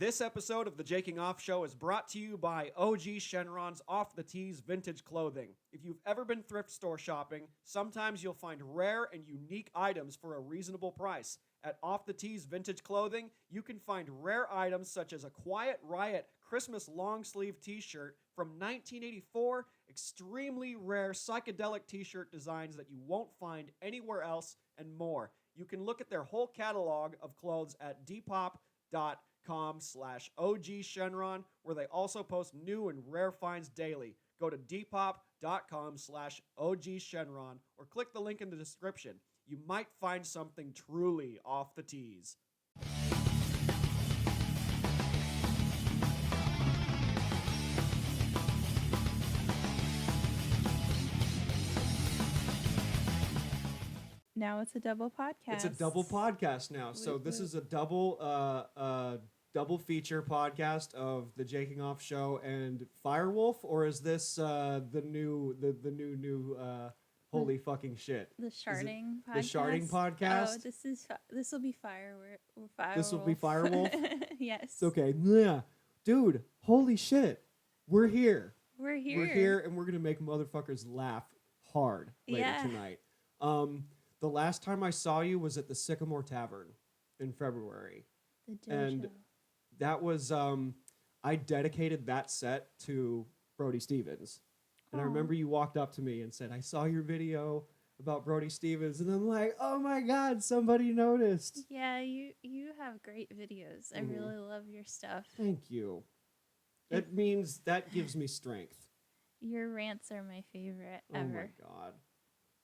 This episode of the Jaking Off Show is brought to you by OG Shenron's Off the Tees vintage clothing. If you've ever been thrift store shopping, sometimes you'll find rare and unique items for a reasonable price. At Off the Tees vintage clothing, you can find rare items such as a Quiet Riot Christmas long sleeve t-shirt from 1984, extremely rare psychedelic t-shirt designs that you won't find anywhere else, and more. You can look at their whole catalog of clothes at depop.com/OG Shenron, where they also post new and rare finds daily. Go to depop.com/OG Shenron or click the link in the description. You might find something truly off the tees. Now it's a double podcast. It's a double podcast now. So this is a double feature podcast of the Jaking Off Show and Firewolf, or is this the new holy fucking shit? The Sharding podcast. The Sharding podcast. Oh, this will be Firewolf. This will be Firewolf. Yes. Okay. Yeah, dude. Holy shit. We're here. We're here. We're here, and we're gonna make motherfuckers laugh hard later tonight. The last time I saw you was at the Sycamore Tavern in February. The dojo. And that was, I dedicated that set to Brody Stevens. And I remember you walked up to me and said, I saw your video about Brody Stevens. And I'm like, oh my God, somebody noticed. Yeah, you have great videos. I really love your stuff. Thank you. That gives me strength. Your rants are my favorite ever. Oh my God.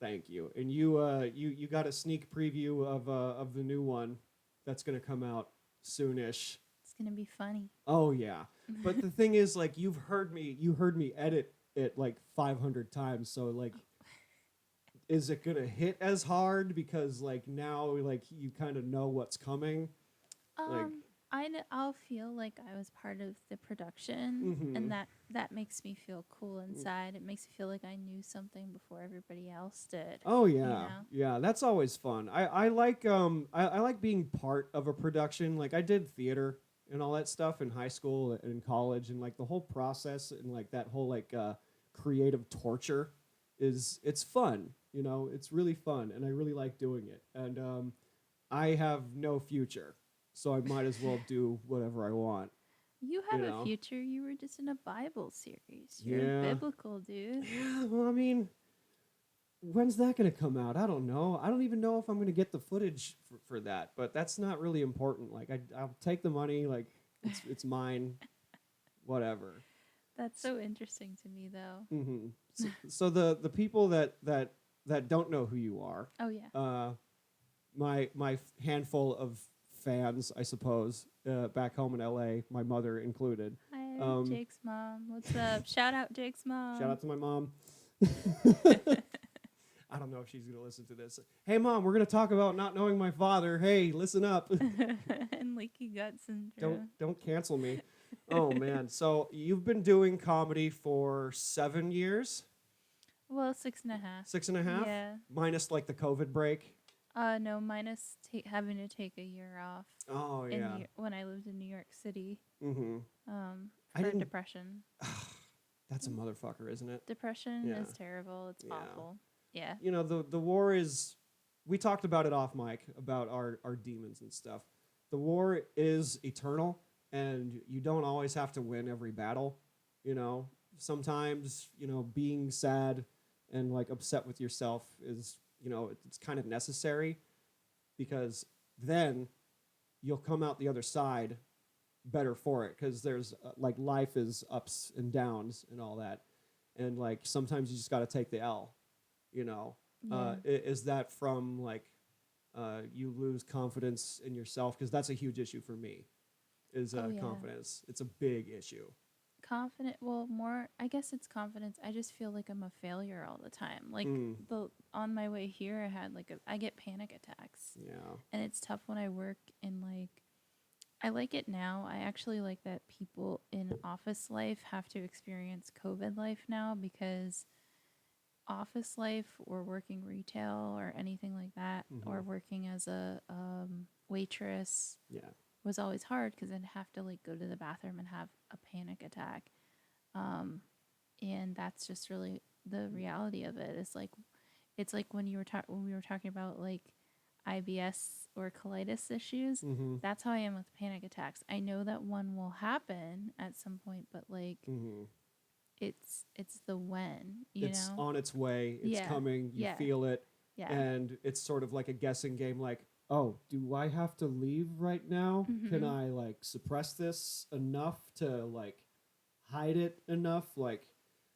Thank you. And you got a sneak preview of the new one that's going to come out soonish. It's going to be funny. Oh yeah. But the thing is, like, you heard me edit it like 500 times. So like, is it going to hit as hard because like now like you kind of know what's coming? I'll feel like I was part of the production, and that makes me feel cool inside. It makes me feel like I knew something before everybody else did. Oh yeah, you know? Yeah. That's always fun. I like I like being part of a production. Like I did theater and all that stuff in high school and in college, and like the whole process and like that whole like creative torture it's fun. You know, it's really fun, and I really like doing it. And I have no future. So I might as well do whatever I want. You have a future. You were just in a Bible series. You're Yeah. biblical, dude. Yeah, well, I mean, when's that going to come out? I don't know. I don't even know if I'm going to get the footage for that. But that's not really important. Like, I'll take the money. Like, it's mine. Whatever. That's so interesting to me, though. Mm-hmm. So the people that don't know who you are. Oh yeah. My handful of fans, I suppose, back home in LA, my mother included. Hi, Jake's mom. What's up? Shout out Jake's mom. Shout out to my mom. I don't know if she's going to listen to this. Hey, Mom, we're going to talk about not knowing my father. Hey, listen up. And leaky gut syndrome. Don't cancel me. Oh, man. So you've been doing comedy for 7 years? Well, 6.5. 6.5? Yeah. Minus, like, the COVID break? No, minus having to take a year off. Oh, yeah. When I lived in New York City. Mm-hmm. For depression. That's a motherfucker, isn't it? Depression is terrible. It's awful. Yeah. You know, the war is... We talked about it off mic, about our demons and stuff. The war is eternal, and you don't always have to win every battle, you know? Sometimes, you know, being sad and, like, upset with yourself is... You know, it's kind of necessary, because then you'll come out the other side better for it, because there's like life is ups and downs and all that, and like sometimes you just got to take the L, you know. Is that from like you lose confidence in yourself? Because that's a huge issue for me, is confidence. It's a big issue. I guess it's confidence. I just feel like I'm a failure all the time. Like on my way here, I had I get panic attacks. Yeah. And it's tough when I work in I like it now. I actually like that people in office life have to experience COVID life now, because office life or working retail or anything like that, or working as a waitress. Yeah. was always hard because I'd have to like go to the bathroom and have a panic attack. Um, and that's just really the reality of it. It's like when when we were talking about like IBS or colitis issues. Mm-hmm. That's how I am with panic attacks. I know that one will happen at some point, but like Mm-hmm. it's the when, you It's know? on its way. It's Yeah. coming. You Yeah. feel it, Yeah. and it's sort of like a guessing game. Like, oh, do I have to leave right now? Can Mhm. I like suppress this enough to like hide it enough? Like,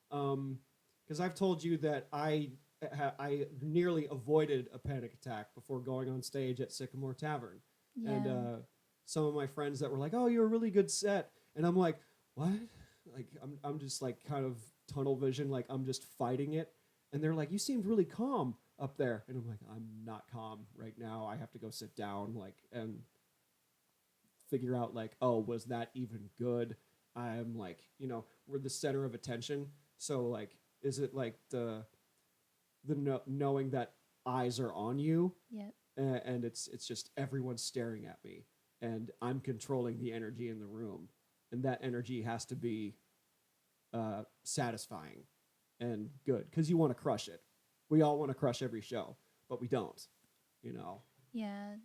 because I've told you that I nearly avoided a panic attack before going on stage at Sycamore Tavern, and Yeah. some of my friends that were like, "Oh, you're a really good set," and I'm like, "What?" Like, I'm just like kind of tunnel vision, like I'm just fighting it, and they're like, "You seemed really calm up there," and I'm like, "I'm not calm right now. I have to go sit down, like, and figure out like, oh, was that even good?" I'm like, we're the center of attention. So like, is it like the knowing that eyes are on you, Yep. and it's just everyone's staring at me, and I'm controlling the energy in the room, and that energy has to be satisfying and good because you want to crush it. We all want to crush every show, but we don't. You know, Yeah.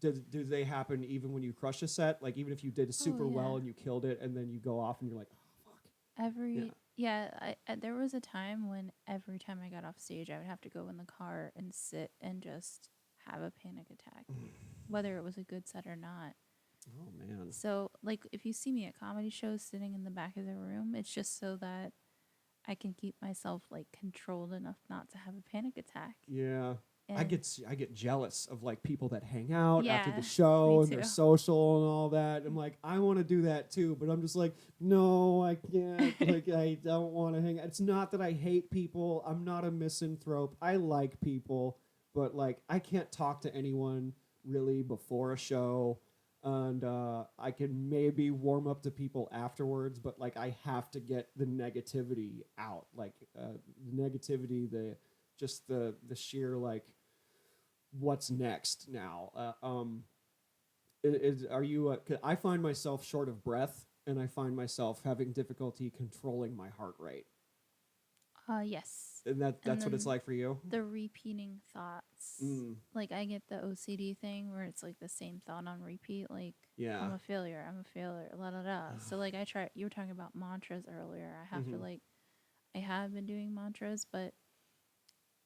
do they happen even when you crush a set? Like even if you did Oh super yeah. well and you killed it, and then you go off and you're like, oh fuck, yeah. There was a time when every time I got off stage, I would have to go in the car and sit and just have a panic attack, whether it was a good set or not. Oh man. So, like, if you see me at comedy shows sitting in the back of the room, it's just so that I can keep myself like controlled enough not to have a panic attack. Yeah. And I get jealous of like people that hang out after the yeah, show me and they're too. social and all that. I'm like, I want to do that too, but I'm just like, no, I can't. Like, I don't want to hang out. It's not that I hate people. I'm not a misanthrope. I like people, but like, I can't talk to anyone really before a show. And I can maybe warm up to people afterwards, but like, I have to get the negativity out. Like, the negativity, the sheer like what's next now. Are you? 'Cause I find myself short of breath, and I find myself having difficulty controlling my heart rate, Yes. and And that's what it's then like for you. the repeating thoughts. Mm, Like I get the OCD thing where it's like the same thought on repeat. Like yeah. I'm a failure. I'm a failure. La da da. So like I try. You were talking about mantras earlier. I have to Mm-hmm. like. I have been doing mantras, but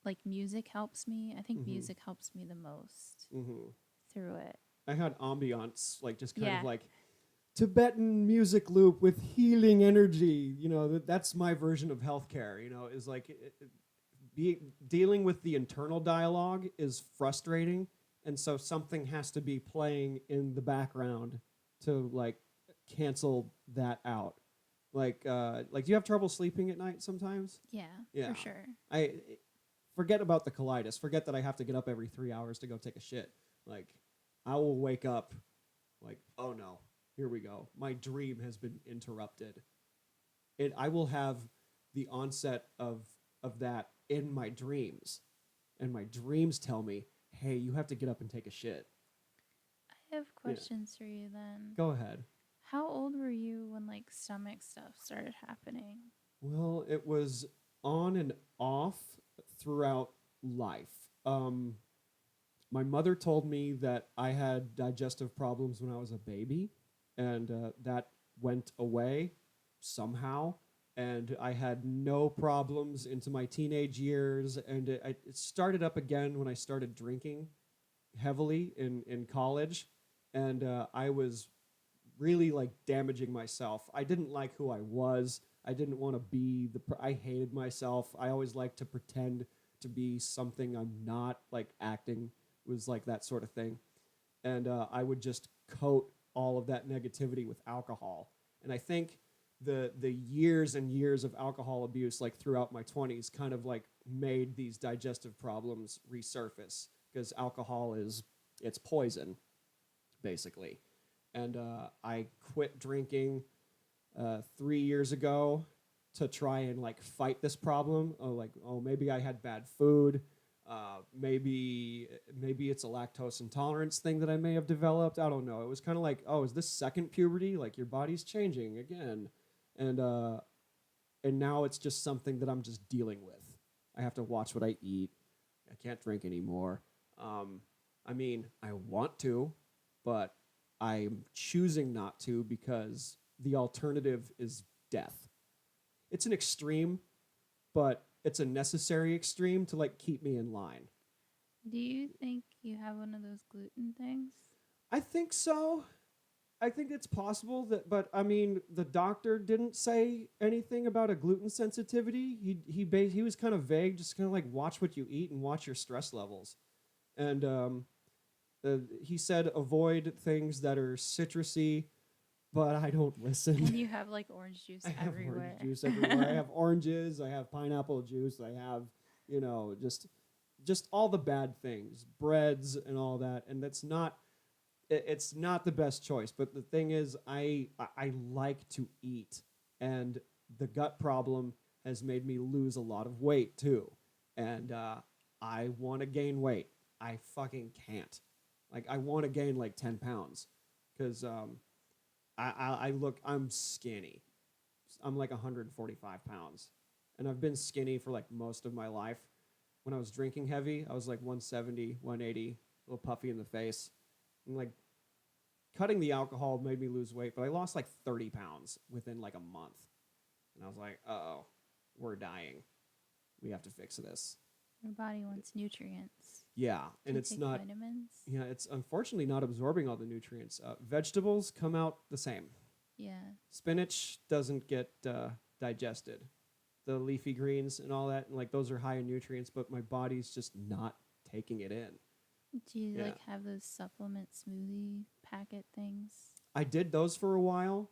like music helps me. I think Mm-hmm. music helps me the most Mm-hmm. through it. I had ambiance, like just kind of Yeah. like Tibetan music loop with healing energy. That's my version of healthcare. Is like dealing with the internal dialogue is frustrating, and so something has to be playing in the background to like cancel that out. Like do you have trouble sleeping at night sometimes? Yeah, Yeah. for sure. I forget about the colitis. Forget that I have to get up every 3 hours to go take a shit. Like I will wake up like, oh no, here we go. My dream has been interrupted. I will have the onset of that in my dreams, and my dreams tell me, "Hey, you have to get up and take a shit." I have Yeah, questions for you then. go ahead. How old were you when like stomach stuff started happening? Well, it was on and off throughout life. My mother told me that I had digestive problems when I was a baby, and that went away somehow. And I had no problems into my teenage years, and it started up again when I started drinking heavily in college, and I was really like damaging myself. I didn't like who I was. I didn't want to be I hated myself. I always liked to pretend to be something I'm not. Like acting was like that sort of thing, and I would just coat all of that negativity with alcohol. And I think the years and years of alcohol abuse, like throughout my 20s, kind of like made these digestive problems resurface because alcohol it's poison, basically. And I quit drinking 3 years ago to try and like fight this problem. Oh, like, oh, maybe I had bad food. Maybe it's a lactose intolerance thing that I may have developed. I don't know. It was kind of like, oh, is this second puberty? Like your body's changing again, and now it's just something that I'm just dealing with. I have to watch what I eat. I can't drink anymore. I mean, I want to, but I'm choosing not to because the alternative is death. It's an extreme, but it's a necessary extreme to like keep me in line. Do you think you have one of those gluten things? I think so. I think it's possible that, but I mean, the doctor didn't say anything about a gluten sensitivity. He was kind of vague, just kind of like watch what you eat and watch your stress levels, and he said avoid things that are citrusy, but I don't listen. And you have like orange juice I have everywhere. orange juice everywhere. I have oranges. I have pineapple juice. I have just all the bad things, breads and all that, and that's not. It's not the best choice, but the thing is, I like to eat, and the gut problem has made me lose a lot of weight too, and I want to gain weight. I fucking can't. Like I want to gain like 10 pounds, because I'm skinny. I'm like 145 pounds, and I've been skinny for like most of my life. When I was drinking heavy, I was like 170, 180, a little puffy in the face, and like cutting the alcohol made me lose weight, but I lost like 30 pounds within like a month. And I was like, uh-oh, we're dying. We have to fix this. Your body wants nutrients. Yeah, and Do you it's take not, vitamins? yeah, it's unfortunately not absorbing all the nutrients. Vegetables come out the same. Yeah. Spinach doesn't get digested. The leafy greens and all that, and like those are high in nutrients, but my body's just not taking it in. Do you Yeah. like have those supplement smoothie packet things? I did those for a while,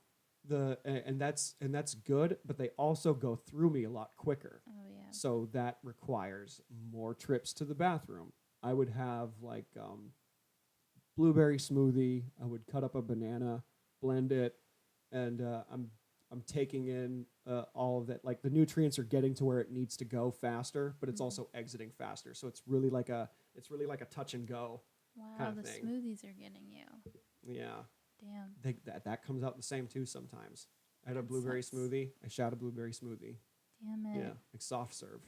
and that's good, but they also go through me a lot quicker. Oh yeah. So that requires more trips to the bathroom. I would have like blueberry smoothie. I would cut up a banana, blend it, and I'm taking in all of that. Like the nutrients are getting to where it needs to go faster, but it's also exiting faster. So it's really like a touch and go. Wow, kind of the thing. smoothies are getting you. Yeah. Damn. That comes out the same too sometimes. I had a That blueberry sucks. smoothie. I shot a blueberry smoothie. Damn it. Yeah, like soft serve.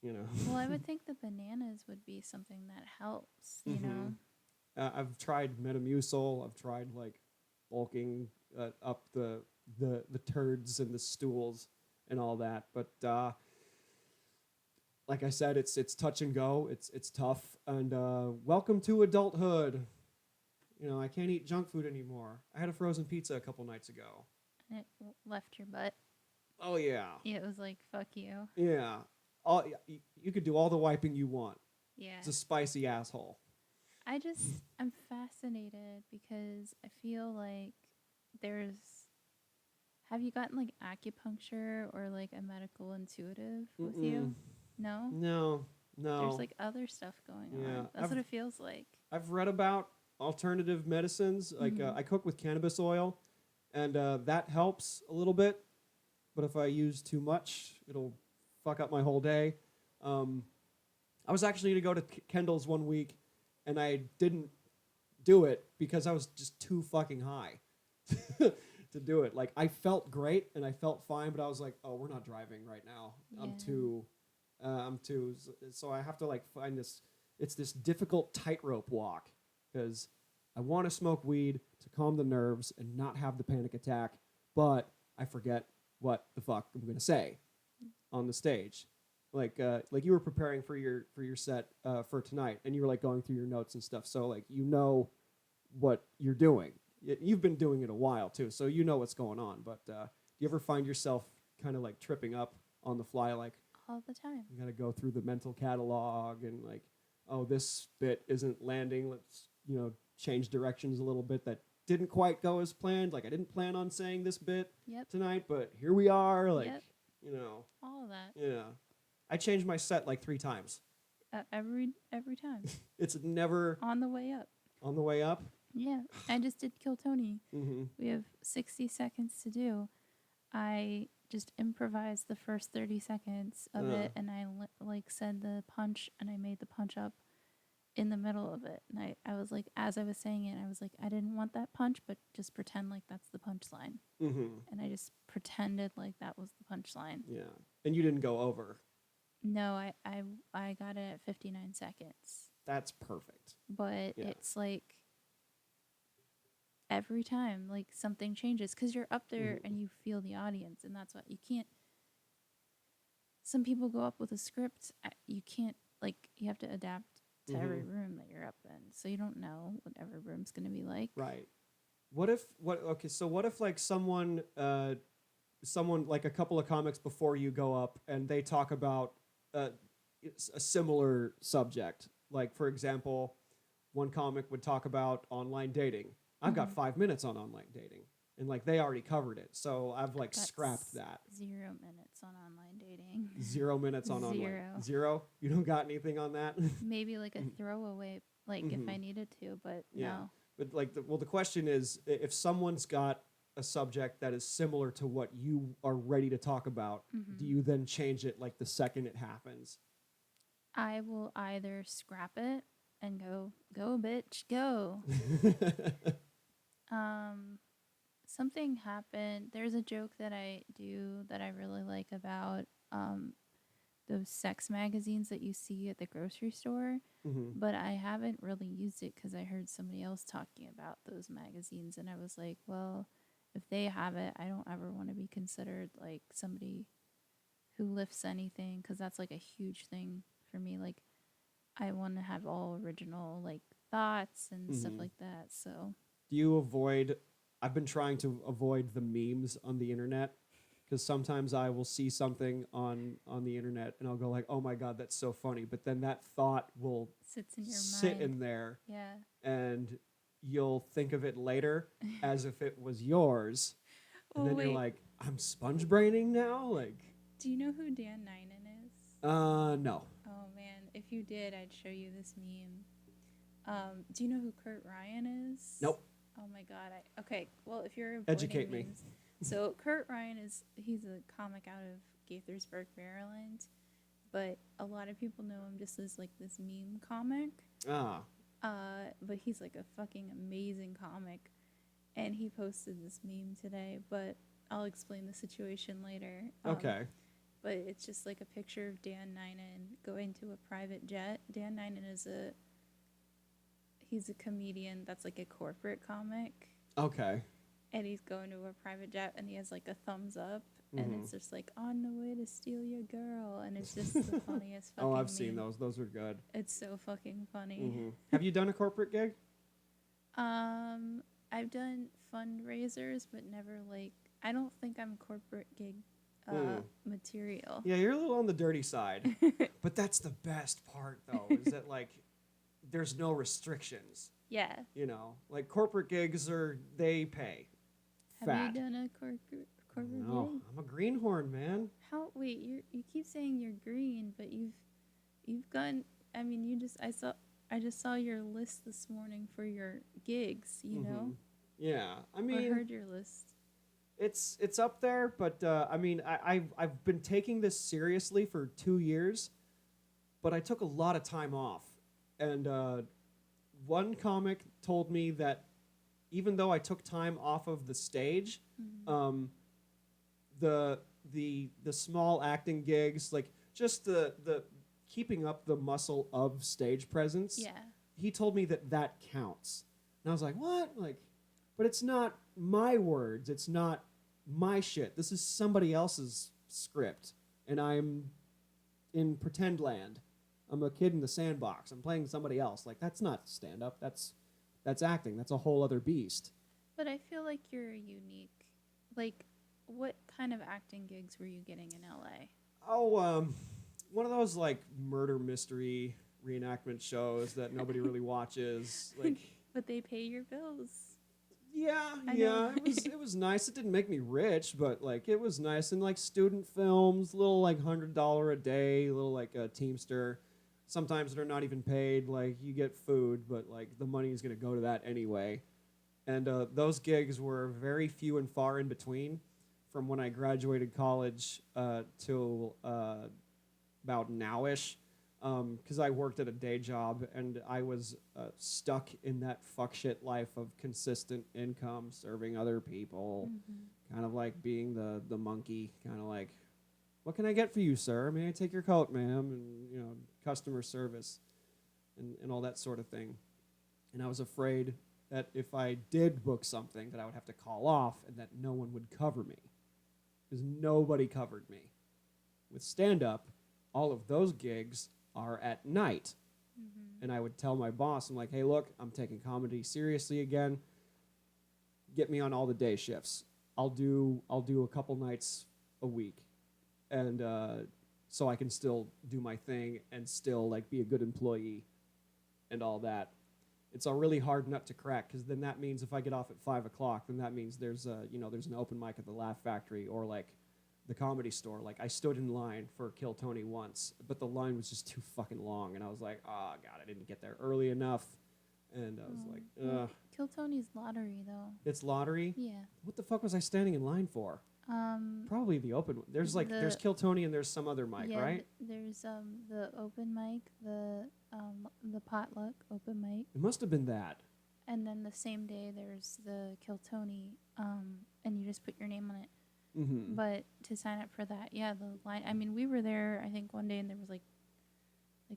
You know. Well, I would think the bananas would be something that helps, you know? I've tried Metamucil. I've tried like bulking up the turds and the stools and all that. But like I said, it's touch and go. It's tough. And welcome to adulthood. You know, I can't eat junk food anymore. I had a frozen pizza a couple nights ago. And it left your butt. Oh yeah. Yeah, it was like, fuck you. Yeah. You could do all the wiping you want. Yeah. It's a spicy asshole. I'm fascinated because I feel like have you gotten like acupuncture or like a medical intuitive with you? No? No. There's like other stuff going on. That's what it feels like. I've read about alternative medicines. Like I cook with cannabis oil, and that helps a little bit. But if I use too much, it'll fuck up my whole day. I was actually going to go to Kendall's one week, and I didn't do it because I was just too fucking high to do it. Like, I felt great, and I felt fine, but I was like, oh, we're not driving right now. Yeah. I'm too, so I have to, like, find this, it's this difficult tightrope walk, because I want to smoke weed to calm the nerves and not have the panic attack, but I forget what the fuck I'm going to say on the stage. Like you were preparing for your set for tonight, and you were like going through your notes and stuff. So like you know what you're doing. You've been doing it a while too, so you know what's going on. But do you ever find yourself kind of like tripping up on the fly? Like All the time. you got to go through the mental catalog and like, oh, this bit isn't landing. Let's change directions a little bit. That didn't quite go as planned. Like I didn't plan on saying this bit tonight, but here we are. Like all of that. Yeah. I changed my set like 3 times. Every time. It's never on the way up. On the way up? Yeah. I just did Kill Tony. Mm-hmm. We have 60 seconds to do. I just improvised the first 30 seconds of it, and I like said the punch, and I made the punch up in the middle of it. And I was like, as I was saying it, I was like, I didn't want that punch, but just pretend like that's the punchline. Mm-hmm. And I just pretended like that was the punchline. Yeah. And you didn't go over. No, I got it at 59 seconds. That's perfect. But it's like every time, like something changes because you're up there and you feel the audience, and that's what you can't. Some people go up with a script. You can't, like, you have to adapt to every room that you're up in, so you don't know what every room's going to be like. Right. What if like someone like a couple of comics before you go up and they talk about a similar subject, like for example, one comic would talk about online dating. I've got 5 minutes on online dating, and like they already covered it, so I've like scrapped that. 0 minutes on online dating. 0 minutes on online. Zero. You don't got anything on that? Maybe like a throwaway, like if I needed to, but no. But like, the question is, if someone's got a subject that is similar to what you are ready to talk about, do you then change it like the second it happens? I will either scrap it and go bitch, go. Something happened. There's a joke that I do that I really like about those sex magazines that you see at the grocery store, but I haven't really used it because I heard somebody else talking about those magazines, and I was like, well, if they have it, I don't ever want to be considered like somebody who lifts anything, because that's like a huge thing for me. Like, I want to have all original like thoughts and stuff like that. So do you avoid? I've been trying to avoid the memes on the internet, because sometimes I will see something on the internet and I'll go like, oh my God, that's so funny. But then that thought will sit in there. Yeah. And you'll think of it later as if it was yours. And then you're like, I'm sponge braining now? Like, do you know who Dan Ninen is? No. Oh man, if you did, I'd show you this meme. Do you know who Kurt Ryan is? Nope. Oh my God. Okay. Well, if you're educate me. Memes, so Kurt Ryan he's a comic out of Gaithersburg, Maryland, but a lot of people know him just as like this meme comic. But he's like a fucking amazing comic, and he posted this meme today, but I'll explain the situation later. Okay. But it's just like a picture of Dan Ninen going to a private jet. Dan Ninen he's a comedian that's like a corporate comic. Okay. And he's going to a private jet, and he has like a thumbs up, and it's just like, on the way to steal your girl, and it's just the funniest fucking I've meme. seen those. Those are good. It's so fucking funny. Have you done a corporate gig? I've done fundraisers, but never like, I don't think I'm corporate gig material. Yeah, you're a little on the dirty side. But that's the best part, though, is that like there's no restrictions. Yeah. You know, like corporate gigs they pay. Have you done a corporate gig? No, I'm a greenhorn, man. Wait, you keep saying you're green, but you've gone, I mean, I just saw your list this morning for your gigs, you know? Yeah, I mean, I heard your list. It's up there, but I mean, I've been taking this seriously for 2 years, but I took a lot of time off, and one comic told me that even though I took time off of the stage, the small acting gigs, like just the keeping up the muscle of stage presence. Yeah. He told me that counts, and I was like, what? Like, but it's not my words. It's not my shit. This is somebody else's script, and I'm in pretend land. I'm a kid in the sandbox. I'm playing somebody else. Like, that's not stand-up. That's acting. That's a whole other beast. But I feel like you're unique. Like, what kind of acting gigs were you getting in LA? Oh, one of those, like, murder mystery reenactment shows that nobody really watches. Like, but they pay your bills. Yeah. It was nice. It didn't make me rich, but, like, it was nice. And, like, student films, little, like, $100 a day, little, like, a Teamster. Sometimes they're not even paid. Like, you get food, but, like, the money is going to go to that anyway. And those gigs were very few and far in between. from when I graduated college till about nowish, because I worked at a day job and I was stuck in that fuck shit life of consistent income, serving other people, kind of like being the monkey, kind of like, what can I get for you, sir? May I take your coat, ma'am? And, you know, customer service and all that sort of thing. And I was afraid that if I did book something that I would have to call off and that no one would cover me, because nobody covered me. With stand-up, all of those gigs are at night. And I would tell my boss, I'm like, hey, look, I'm taking comedy seriously again. Get me on all the day shifts. I'll do a couple nights a week. And so I can still do my thing and still like be a good employee and all that. It's a really hard nut to crack, because then that means if I get off at 5 o'clock, then that means there's an open mic at the Laugh Factory or like the Comedy Store. Like I stood in line for Kill Tony once, but the line was just too fucking long, and I was like, oh god, I didn't get there early enough, and I was like, ugh. Kill Tony's lottery though. It's lottery. Yeah. What the fuck was I standing in line for? Probably the open one. There's like there's Kill Tony and there's some other mic, yeah, right? There's the open mic, the potluck open mic, It must have been that. and then the same day there's the Kill Tony, and you just put your name on it. Mm-hmm. But to sign up for that, yeah, the line. I mean, we were there, I think, one day, and there was like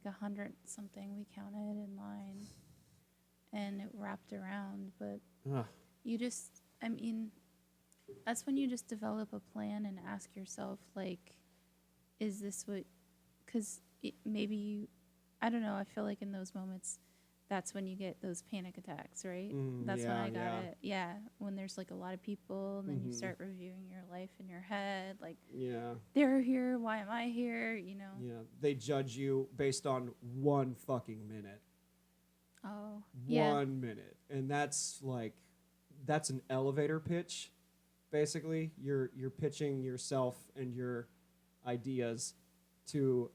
100 something we counted in line, and it wrapped around. But you just, I mean, that's when you just develop a plan and ask yourself, like, is this what? Because maybe you, I don't know. I feel like in those moments, that's when you get those panic attacks, right? That's when I got it. Yeah, when there's like a lot of people, and then you start reviewing your life in your head, like, they're here, why am I here? You know? Yeah, they judge you based on one fucking minute. Oh, yeah. 1 minute, and that's an elevator pitch. Basically, you're pitching yourself and your ideas to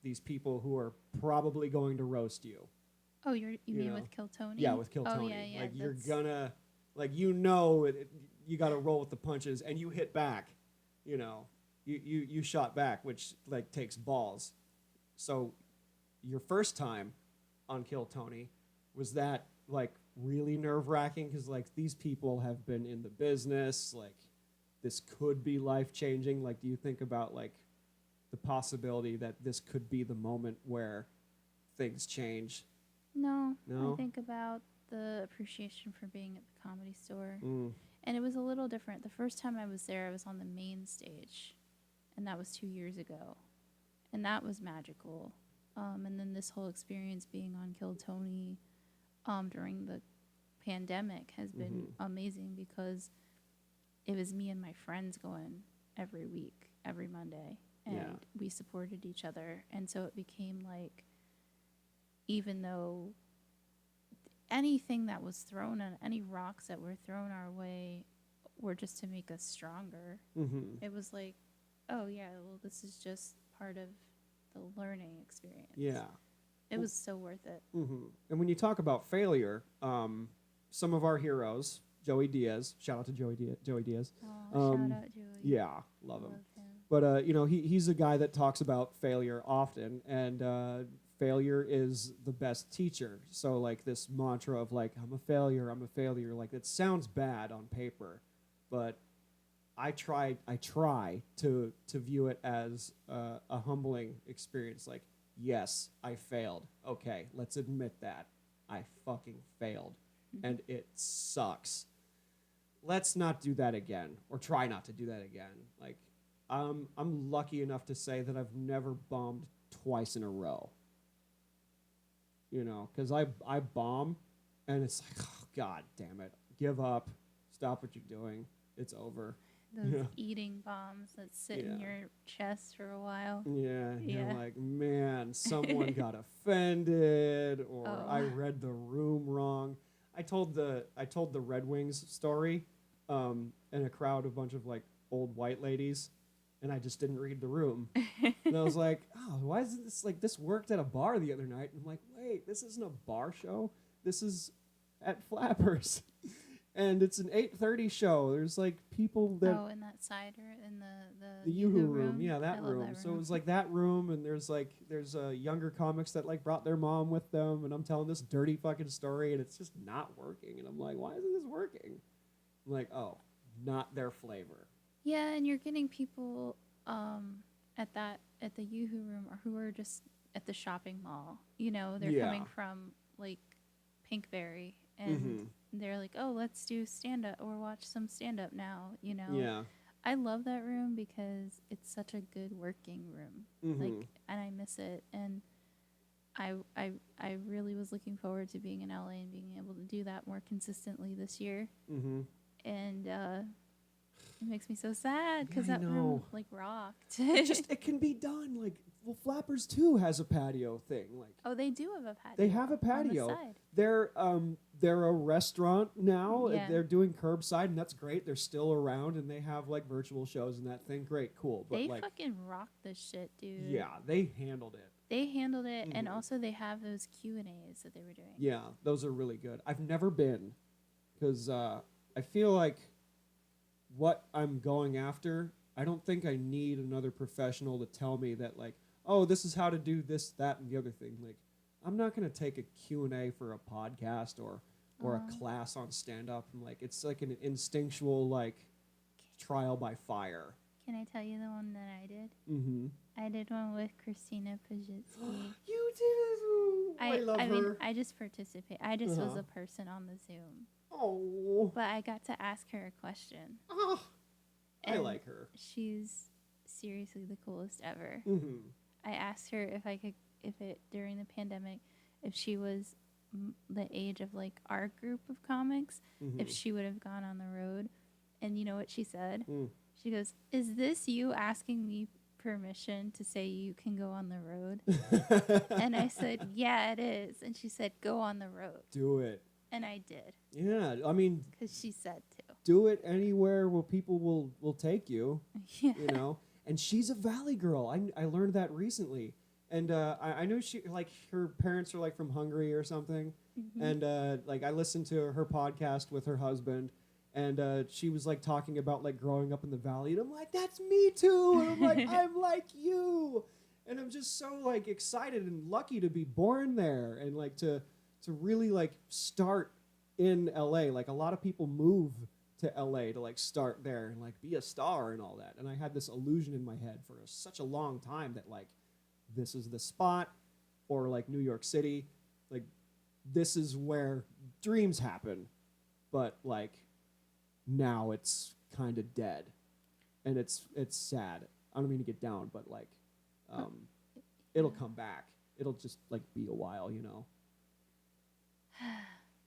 these people who are probably going to roast you. Oh, you mean with Kill Tony? Yeah, with Kill Tony. Yeah, like you're gonna, like you got to roll with the punches, and you hit back. You know, you shot back, which like takes balls. So, your first time on Kill Tony, was that like really nerve-wracking? Because like these people have been in the business, like this could be life-changing. Like, do you think about like the possibility that this could be the moment where things change? No. I think about the appreciation for being at the Comedy Store. And it was a little different. The first time I was there, I was on the main stage, and that was 2 years ago. And that was magical. And then this whole experience being on Kill Tony during the pandemic has been amazing, because it was me and my friends going every week, every Monday, and we supported each other. And so it became like, even though anything that was thrown on, any rocks that were thrown our way were just to make us stronger, it was like, oh yeah, well, this is just part of the learning experience. Yeah. It was so worth it. And when you talk about failure, some of our heroes, Joey Diaz, shout out to Joey Diaz. Oh, shout out Joey. Yeah, love him. him. But he's a guy that talks about failure often, and failure is the best teacher. So like this mantra of like, I'm a failure, like it sounds bad on paper, but I try to view it as a humbling experience. Like, yes, I failed. Okay, let's admit that. I fucking failed. And it sucks. Let's not do that again, or try not to do that again. Like, I'm lucky enough to say that I've never bombed twice in a row. You know, because I bomb, and it's like, oh, God damn it. Give up. Stop what you're doing. It's over. Those eating bombs that sit in your chest for a while. Yeah. You're like, man, someone got offended, or I read the room wrong. I told the Red Wings story in a crowd of a bunch of like old white ladies, and I just didn't read the room. And I was like, oh, why is this like this worked at a bar the other night? And I'm like, wait, this isn't a bar show. This is at Flappers. and it's an 8:30 show. There's like people that Oh, in that side or in the the Yoo-Hoo Yoo-Hoo room, yeah, I that love room. that So it room. was like that room, and there's younger comics that like brought their mom with them, and I'm telling this dirty fucking story, and it's just not working, and I'm like, why isn't this working? I'm like, oh, not their flavor. Yeah, and you're getting people at the Yoo-Hoo room or who are just at the shopping mall. You know, they're Yeah. coming from like Pinkberry and Mm-hmm. they're like, "Oh, let's do stand up or watch some stand up now," you know. Yeah. I love that room because it's such a good working room. Mm-hmm. Like and I miss it and I really was looking forward to being in LA and being able to do that more consistently this year. Mm-hmm. And it makes me so sad because I that room know. like rocked. It can be done. Like, well, Flappers 2 has a patio thing. Like, Oh, they do have a patio. they have a on the patio. side. They're a restaurant now. Yeah. They're doing curbside, and that's great. They're still around, and they have like virtual shows and that thing. Great, cool. But They like, fucking rocked this shit, dude. yeah, they handled it. They handled it, and Mhm. also they have those Q&As that they were doing. Yeah, those are really good. I've never been because I feel like what I'm going after, I don't think I need another professional to tell me that like, oh, this is how to do this, that, and the other thing. Like, I'm not gonna take a Q&A for a podcast or a class on stand up. I'm like, it's like an instinctual like trial by fire. Can I tell you the one that I did? Mm-hmm. I did one with Christina Pajitsky. You did. I love her. mean, I just participate. I just was Uh-huh. a person on the Zoom. Oh. But I got to ask her a question. Oh. I And like her. She's seriously the coolest ever. Mm-hmm. I asked her if it during the pandemic, if she was the age of like our group of comics, Mm-hmm. if she would have gone on the road. And you know what she said? Mm. She goes, "Is this you asking me permission to say you can go on the road?" And I said, "Yeah, it is." And she said, "Go on the road." Do it. And I did Yeah, I mean, because she said to. do it anywhere where people will take you. Yeah. You know. And she's a Valley girl. I learned that recently. And I knew she like her parents are like from Hungary or something. Mhm. And like I listened to her podcast with her husband, and she was like talking about like growing up in the Valley, and I'm like, that's me too. And I'm like, I'm like you, and I'm just so like excited and lucky to be born there, and like to really like start in LA. Like a lot of people move to LA to like start there and like be a star and all that. And I had this illusion in my head for such a long time that like this is the spot, or like New York City, like this is where dreams happen. But like now it's kind of dead, and it's sad. I don't mean to get down, but like it'll come back. It'll just like be a while, you know.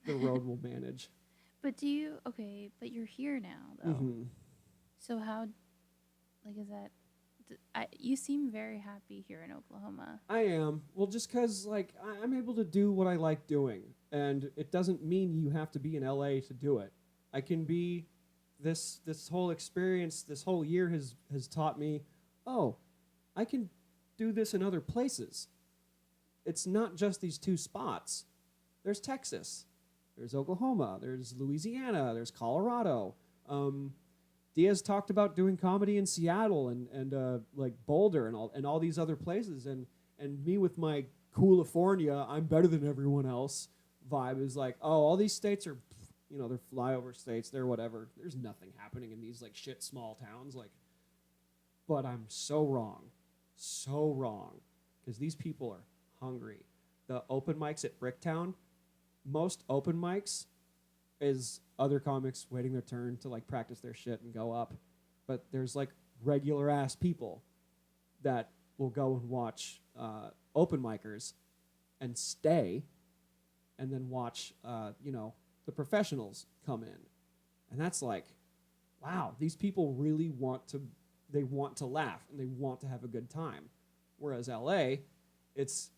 The road will manage. But but you're here now though. Mm-hmm. So how, like, is that? You seem very happy here in Oklahoma. I am. Well, just because like I'm able to do what I like doing, and it doesn't mean you have to be in LA to do it. I can be. This whole experience, this whole year has taught me, oh, I can do this in other places. It's not just these two spots. There's Texas, there's Oklahoma, there's Louisiana, there's Colorado. Diaz talked about doing comedy in Seattle and like Boulder and all these other places, and me with my California, I'm better than everyone else vibe is like, oh, all these states are, you know, they're flyover states, they're whatever. There's nothing happening in these like shit small towns, like. But I'm so wrong, because these people are hungry. The open mics at Bricktown, most open mics is other comics waiting their turn to like practice their shit and go up, but there's like regular ass people that will go and watch open micers and stay, and then watch you know, the professionals come in, and that's like, wow, these people really want to laugh and they want to have a good time, whereas LA, it's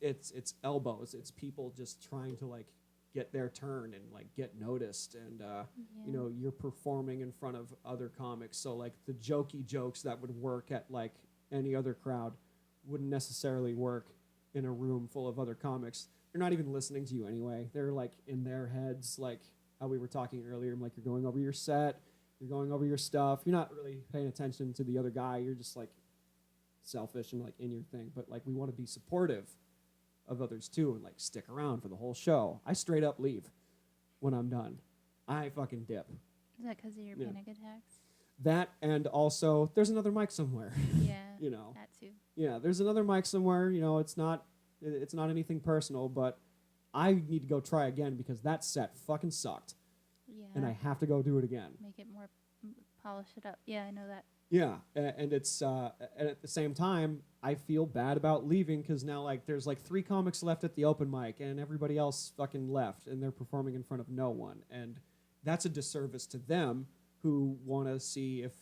elbows, it's people just trying to like get their turn and like get noticed, and you know, you're performing in front of other comics, so like the jokey jokes that would work at like any other crowd wouldn't necessarily work in a room full of other comics. They're not even listening to you anyway. They're like in their heads like how we were talking earlier. Like you're going over your set, you're going over your stuff. You're not really paying attention to the other guy. You're just like selfish and like in your thing. But like we want to be supportive of others too and like stick around for the whole show. I straight up leave when I'm done. I fucking dip. Is that because of your panic attacks? That and also there's another mic somewhere. Yeah. You know. That too. Yeah, there's another mic somewhere. You know, it's not anything personal, but I need to go try again because that set fucking sucked. Yeah. And I have to go do it again. Make it more, polish it up. Yeah, I know that. Yeah, and it's and at the same time, I feel bad about leaving because now like there's like 3 comics left at the open mic and everybody else fucking left and they're performing in front of no one, and that's a disservice to them who want to see if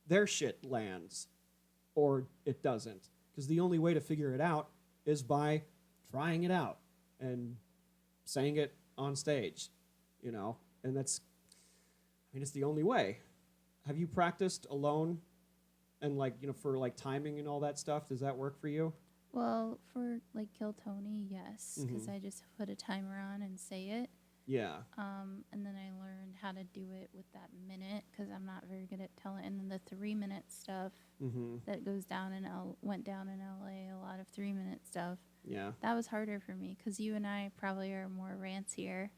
their shit lands or it doesn't, because the only way to figure it out is by trying it out and saying it on stage, you know, and that's, I mean, it's the only way. Have you practiced alone and like, you know, for like timing and all that stuff? Does that work for you? Well, for like Kill Tony, yes, because I just put a timer on and say it. Yeah. And then I learned how to do it with that minute because I'm not very good at telling. And then the 3-minute stuff that goes down in went down in LA, a lot of 3-minute stuff. Yeah. That was harder for me because you and I probably are more rancier.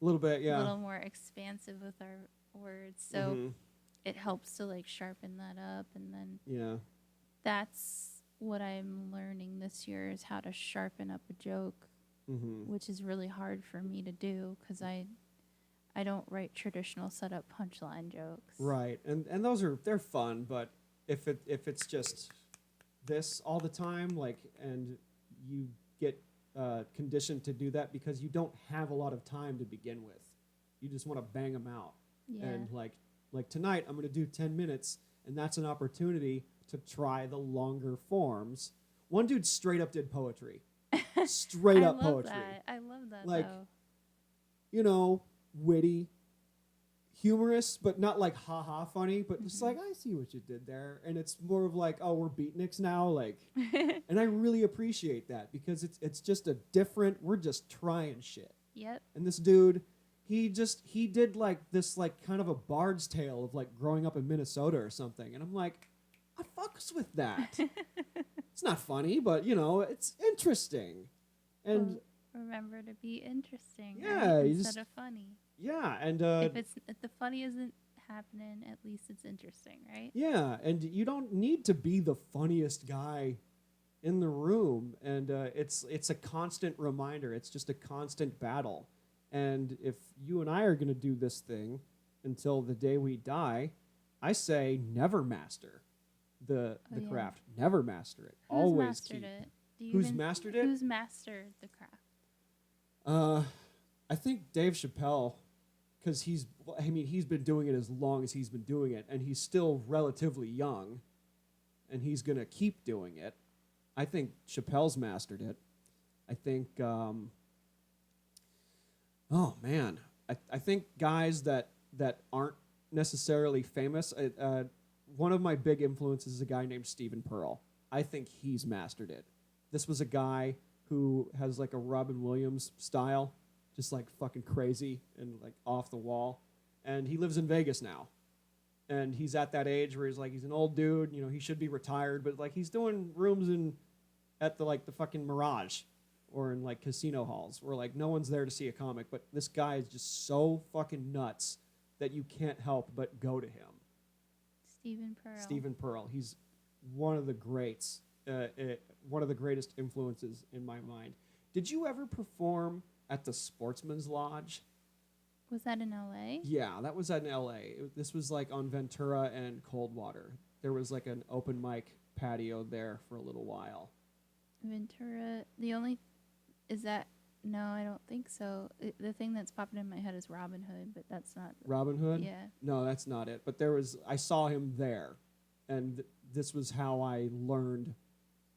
A little bit, yeah. A little more expansive with our words. So it helps to like sharpen that up. And then that's what I'm learning this year is how to sharpen up a joke, which is really hard for me to do because I don't write traditional setup punchline jokes. Right, and those they're fun, but if it's just this all the time, like, and you get conditioned to do that because you don't have a lot of time to begin with, you just want to bang them out. Yeah. And like tonight, I'm going to do 10 minutes, and that's an opportunity to try the longer forms. One dude straight up did poetry. Straight up poetry. I love that, like, though. You know, witty, humorous, but not like ha-ha funny, but just like, I see what you did there. And it's more of like, oh, we're beatniks now, like, and I really appreciate that because it's just a different, we're just trying shit. Yep. And this dude, he did like this like kind of a bard's tale of like growing up in Minnesota or something. And I'm like, I fucks with that. It's not funny, but you know, it's interesting. And remember to be interesting, yeah, right? Instead of funny. Yeah, and if the funny isn't happening, at least it's interesting, right? Yeah, and you don't need to be the funniest guy in the room, and it's a constant reminder. It's just a constant battle. And if you and I are going to do this thing until the day we die, I say never master the craft. Never master it. Who's Always mastered keep. it? Who's mastered it? Who's mastered the craft? I think Dave Chappelle, because he's been doing it as long as he's been doing it, and he's still relatively young, and he's going to keep doing it. I think Chappelle's mastered it. I think, oh man, I think guys that aren't necessarily famous, one of my big influences is a guy named Stephen Pearl. I think he's mastered it. This was a guy who has like a Robin Williams style, just like fucking crazy and like off the wall. And he lives in Vegas now. And he's at that age where he's an old dude, you know, he should be retired, but like he's doing rooms at the fucking Mirage or in like casino halls where like no one's there to see a comic, but this guy is just so fucking nuts that you can't help but go to him. Stephen Pearl. He's one of the greats. One of the greatest influences in my mind. Did you ever perform at the Sportsman's Lodge? Was that in LA? Yeah, that was in LA. This was like on Ventura and Coldwater. There was like an open mic patio there for a little while. Ventura, no, I don't think so. The thing that's popping in my head is Robin Hood, but that's not. Robin Hood? Yeah. No, that's not it. But I saw him there, and this was how I learned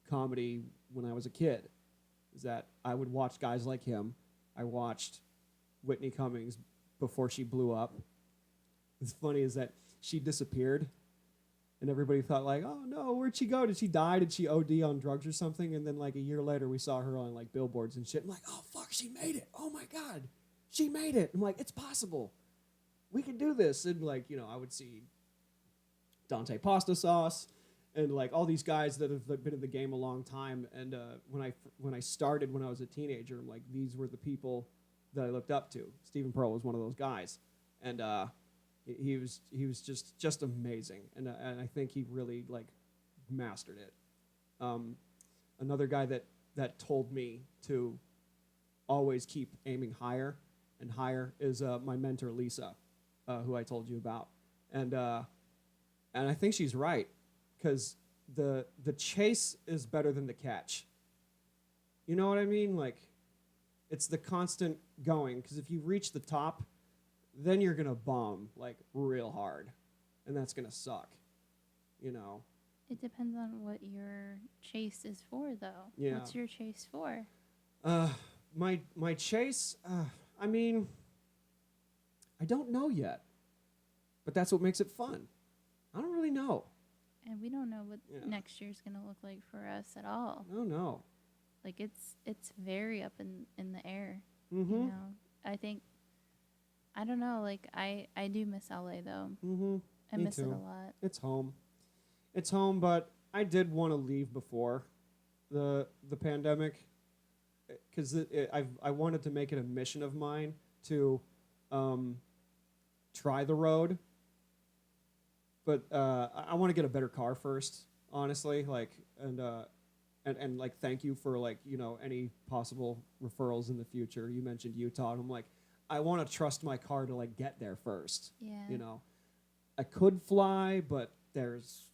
comedy when I was a kid, is that I would watch guys like him. I watched Whitney Cummings before she blew up. What's funny is that she disappeared, and everybody thought like, oh no, where'd she go? Did she die? Did she OD on drugs or something? And then like a year later, we saw her on like billboards and shit. I'm like, oh fuck, she made it. Oh my God. she made it. I'm like, it's possible. We can do this. And like, I would see Dante Pasta Sauce and like all these guys that have been in the game a long time. And when I started when I was a teenager, I'm like, these were the people that I looked up to. Stephen Pearl was one of those guys, and he was just amazing. And I think he really like mastered it. Another guy that told me to always keep aiming higher and higher is my mentor Lisa, who I told you about, and I think she's right, because the chase is better than the catch. You know what I mean? Like, it's the constant going, because if you reach the top, then you're gonna bomb like real hard, and that's gonna suck. It depends on what your chase is for, though. Yeah. What's your chase for? My chase. I mean, I don't know yet, but that's what makes it fun. I don't really know. And we don't know what next year's gonna look like for us at all. No. Like it's very up in the air. Mm-hmm. I don't know. Like I do miss LA though. Mm-hmm. I miss it a lot. It's home. It's home, but I did want to leave before the pandemic, because I wanted to make it a mission of mine to try the road. But I want to get a better car first, honestly. Like, and like, thank you for like, any possible referrals in the future. You mentioned Utah, and I'm like, I want to trust my car to like get there first. Yeah. I could fly, but there's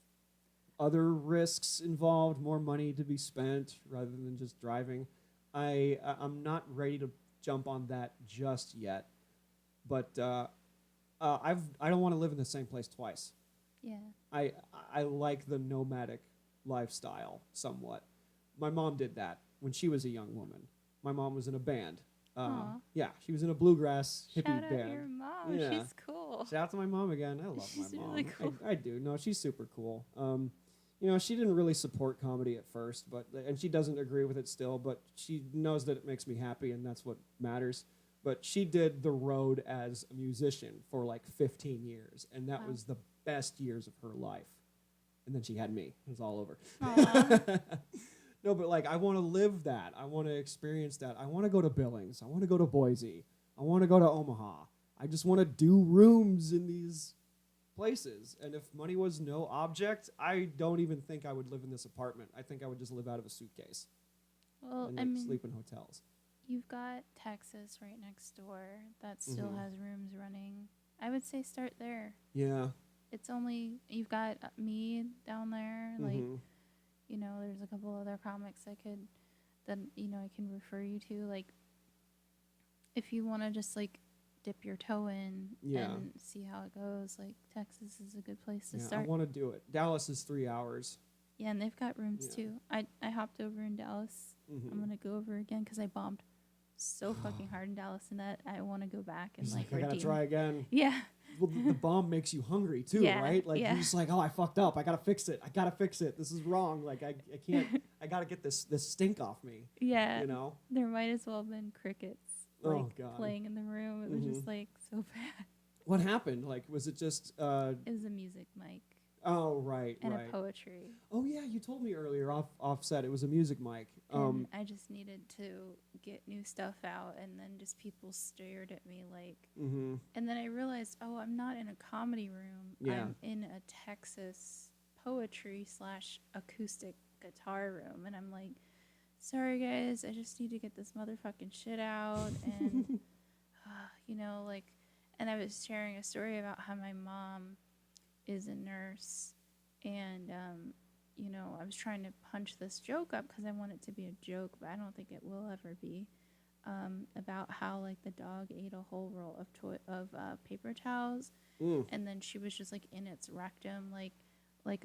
other risks involved, more money to be spent rather than just driving. I'm not ready to jump on that just yet, but I don't want to live in the same place twice. Yeah. I like the nomadic lifestyle somewhat. My mom did that when she was a young woman. My mom was in a band. Yeah, she was in a bluegrass hippie Shout out band. your mom. Yeah. She's cool. Shout out to my mom again. I love She's my mom. really cool. I do. No, she's super cool. She didn't really support comedy at first, and she doesn't agree with it still, but she knows that it makes me happy, and that's what matters. But she did the road as a musician for like 15 years, and that was the best years of her life. And then she had me. It was all over. No, but like, I want to live that. I want to experience that. I want to go to Billings. I want to go to Boise. I want to go to Omaha. I just want to do rooms in these places. And if money was no object, I don't even think I would live in this apartment. I think I would just live out of a suitcase. Well, and sleep in hotels. You've got Texas right next door that still has rooms running. I would say start there. Yeah. It's only, you've got me down there, like, there's a couple other comics I can refer you to. Like, if you want to just, like, dip your toe in and see how it goes, like, Texas is a good place to start. I want to do it. Dallas is 3 hours. Yeah, and they've got rooms, too. I hopped over in Dallas. I'm going to go over again because I bombed so fucking hard in Dallas, and that I want to go back and, like, I got to try again. Yeah. Well, the bomb makes you hungry too, right? Like, you're just like, oh, I fucked up. I gotta fix it. This is wrong. Like, I can't. I gotta get this stink off me. Yeah. There might as well have been crickets playing in the room. It was just like so bad. What happened? Like, was it just? It was a music mic. Oh, right, and a poetry. Oh yeah, you told me earlier offset. It was a music mic. And I just needed to get new stuff out, and then just people stared at me like. And then I realized, I'm not in a comedy room. Yeah. I'm in a Texas poetry / acoustic guitar room, and I'm like, sorry guys, I just need to get this motherfucking shit out, and and I was sharing a story about how my mom is a nurse, and I was trying to punch this joke up because I want it to be a joke, but I don't think it will ever be, about how like the dog ate a whole roll of paper towels, and then she was just like in its rectum like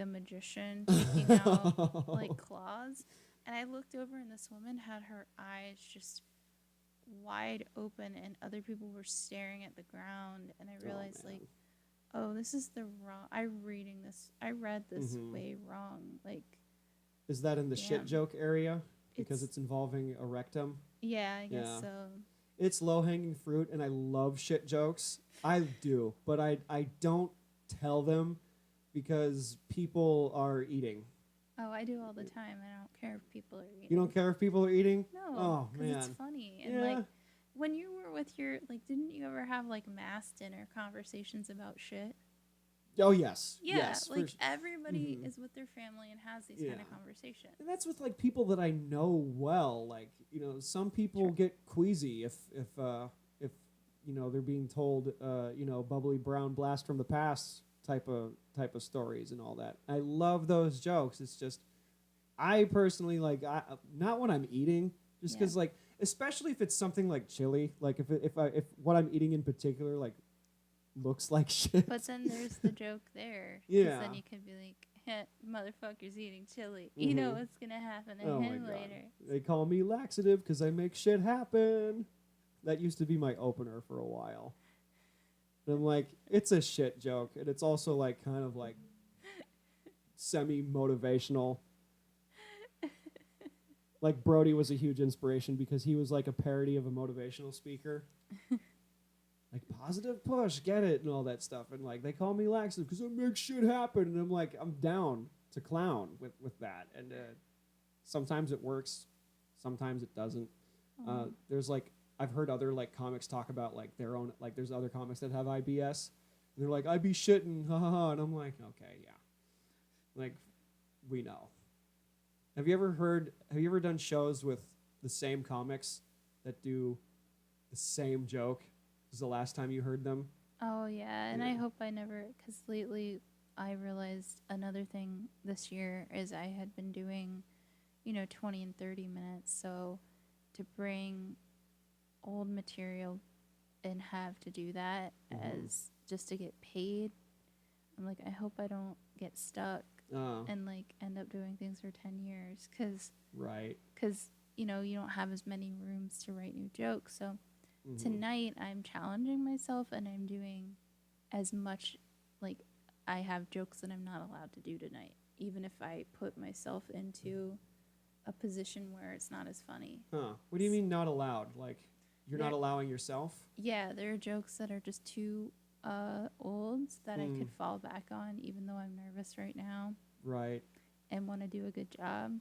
a magician taking out like claws, and I looked over and this woman had her eyes just wide open and other people were staring at the ground, and I realized this is the wrong. I read this way wrong. Like, is that in the shit joke area? Because it's involving a rectum. Yeah, I guess so. it's low hanging fruit, and I love shit jokes. I do, but I don't tell them because people are eating. Oh, I do all the time. I don't care if people are eating. You don't care if people are eating? No, Oh because man, it's funny. And yeah. like when you were with your like, didn't you ever have like mass dinner conversations about shit? Oh yes, Yeah, yes. like everybody Mhm. is with their family and has these Yeah. kind of conversations. And that's with like people that I know well. Like some people Sure. get queasy if they're being told bubbly brown blast from the past type of stories and all that. I love those jokes. It's just I personally not when I'm eating, just Yeah. because like especially if it's something like chili, like if what I'm eating in particular like looks like shit. But then there's the joke there. Yeah. Then you could be like, "Heh, motherfucker's eating chili. Mhm. You know what's going to happen to Oh my him god. later. They call me laxative because I make shit happen. That used to be my opener for a while. And I'm like, it's a shit joke, and it's also like kind of like semi motivational. Like Brody was a huge inspiration because he was like a parody of a motivational speaker. Like positive push, get it, and all that stuff. And like they call me laxative because I make shit happen, and I'm like, I'm down to clown with that. And sometimes it works, sometimes it doesn't. There's like I've heard other like comics talk about like their own like there's other comics that have IBS. And they're like, I be shitting, ha ha ha, and I'm like, okay, yeah, like we know. Have you ever done shows with the same comics that do the same joke? Was the last time you heard them? Oh, yeah. And Yeah. I hope I never, because lately I realized another thing this year is I had been doing, 20 and 30 minutes. So to bring old material and have to do that as just to get paid, I'm like, I hope I don't get stuck and like end up doing things for 10 years because Right. you don't have as many rooms to write new jokes. So tonight I'm challenging myself and I'm doing as much, like I have jokes that I'm not allowed to do tonight, even if I put myself into a position where it's not as funny. Huh. What do you mean not allowed? Like you're not There- allowing yourself? Yeah, there are jokes that are just too old that I could fall back on, even though I'm nervous right now Right. and want to do a good job,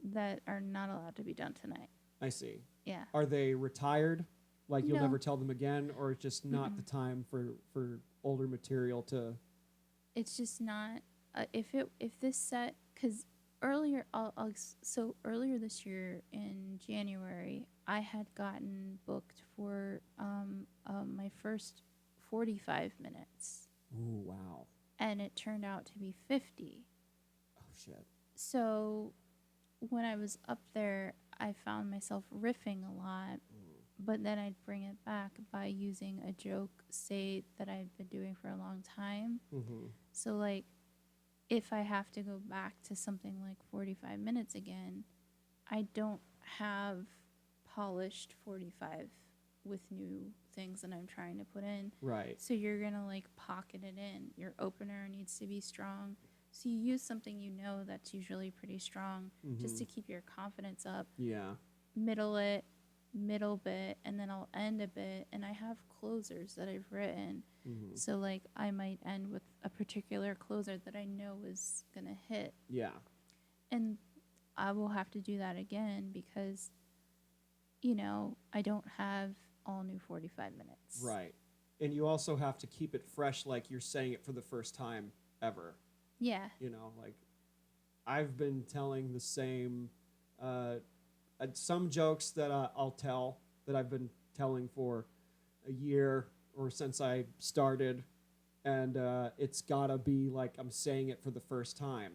that are not allowed to be done tonight. I see. Yeah. Are they retired? Like you'll No. never tell them again, or it's just not the time for older material to. It's just not if this set, because earlier so earlier this year in January I had gotten booked for my first 45 minutes. Ooh, wow. And it turned out to be 50. Oh shit. So when I was up there I found myself riffing a lot, but then I'd bring it back by using a joke, say, that I'd been doing for a long time. So, like, if I have to go back to something like 45 minutes again, I don't have polished 45 with new things that I'm trying to put in. Right. So you're going to, like, pocket it in. Your opener needs to be strong. So you use something that's usually pretty strong just to keep your confidence up. Yeah. Middle bit, and then I'll end a bit, and I have closers that I've written. So like I might end with a particular closer that I know is gonna hit. Yeah. And I will have to do that again because I don't have all new 45 minutes. Right. And you also have to keep it fresh, like you're saying it for the first time ever. Yeah. Like I've been telling the same some jokes that I'll tell that I've been telling for a year or since I started, and it's gotta be like I'm saying it for the first time,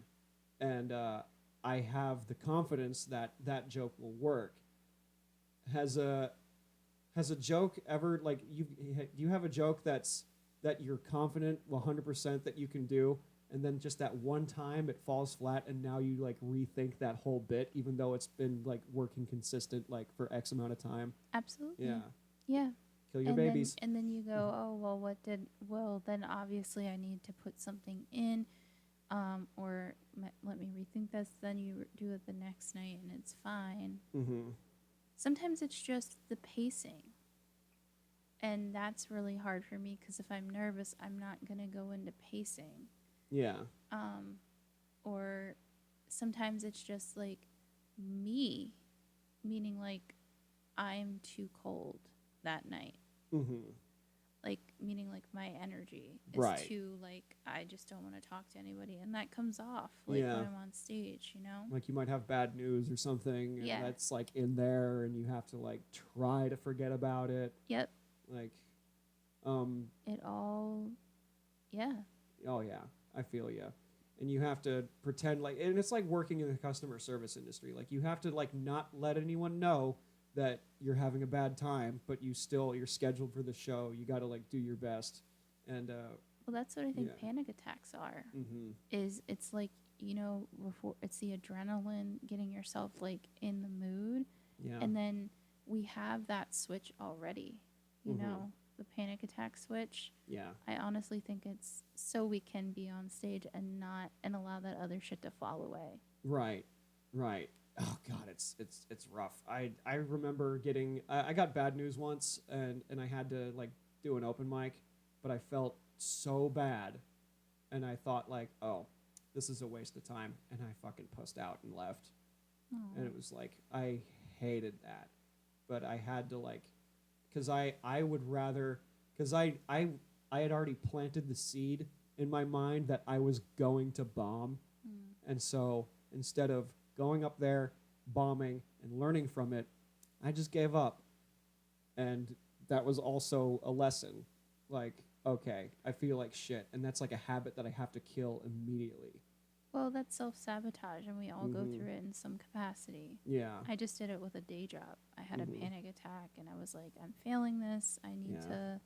and I have the confidence that that joke will work. Has a joke ever like do you have a joke that you're confident 100% that you can do, and then just that one time it falls flat, and now you like rethink that whole bit, even though it's been like working consistent like for X amount of time? Absolutely. Yeah. Yeah. Kill your babies. And then you go, oh, well, then obviously I need to put something in, or let me rethink this. Then you do it the next night and it's fine. Sometimes it's just the pacing. And that's really hard for me because if I'm nervous, I'm not going to go into pacing. Yeah. Or sometimes it's just like me, meaning like I'm too cold that night. Mm-hmm. Like, meaning like my energy is Right. too, like, I just don't want to talk to anybody. And that comes off, like, Yeah. when I'm on stage, you know? Like you might have bad news or something, and Yeah. that's like in there, and you have to like try to forget about it. Yep. Like, It all, yeah. oh yeah, I feel you. And you have to pretend like, and it's like working in the customer service industry. Like you have to like not let anyone know that you're having a bad time, but you're scheduled for the show. You got to like do your best. And Well, that's what I think yeah. panic attacks are. Mm-hmm. Is it's like, you know, before it's the adrenaline getting yourself like in the mood, Yeah. and then we have that switch already, you know, the panic attack switch. Yeah. I honestly think it's so we can be on stage and not and allow that other shit to fall away. Right. Right. Oh God, it's rough. I remember getting I got bad news once, and I had to like do an open mic, but I felt so bad, and I thought like, oh, this is a waste of time, and I fucking pussed out and left. Aw. And it was like I hated that, but I had to like, because I would rather, because I had already planted the seed in my mind that I was going to bomb, and so instead of going up there, bombing and learning from it, I just gave up, and that was also a lesson. Like, okay, I feel like shit, and that's like a habit that I have to kill immediately. Well, that's self-sabotage, and we all go Mhm. through it in some capacity. Yeah. I just did it with a day job. I had Mhm. a panic attack, and I was like, I'm failing this. I need Yeah. to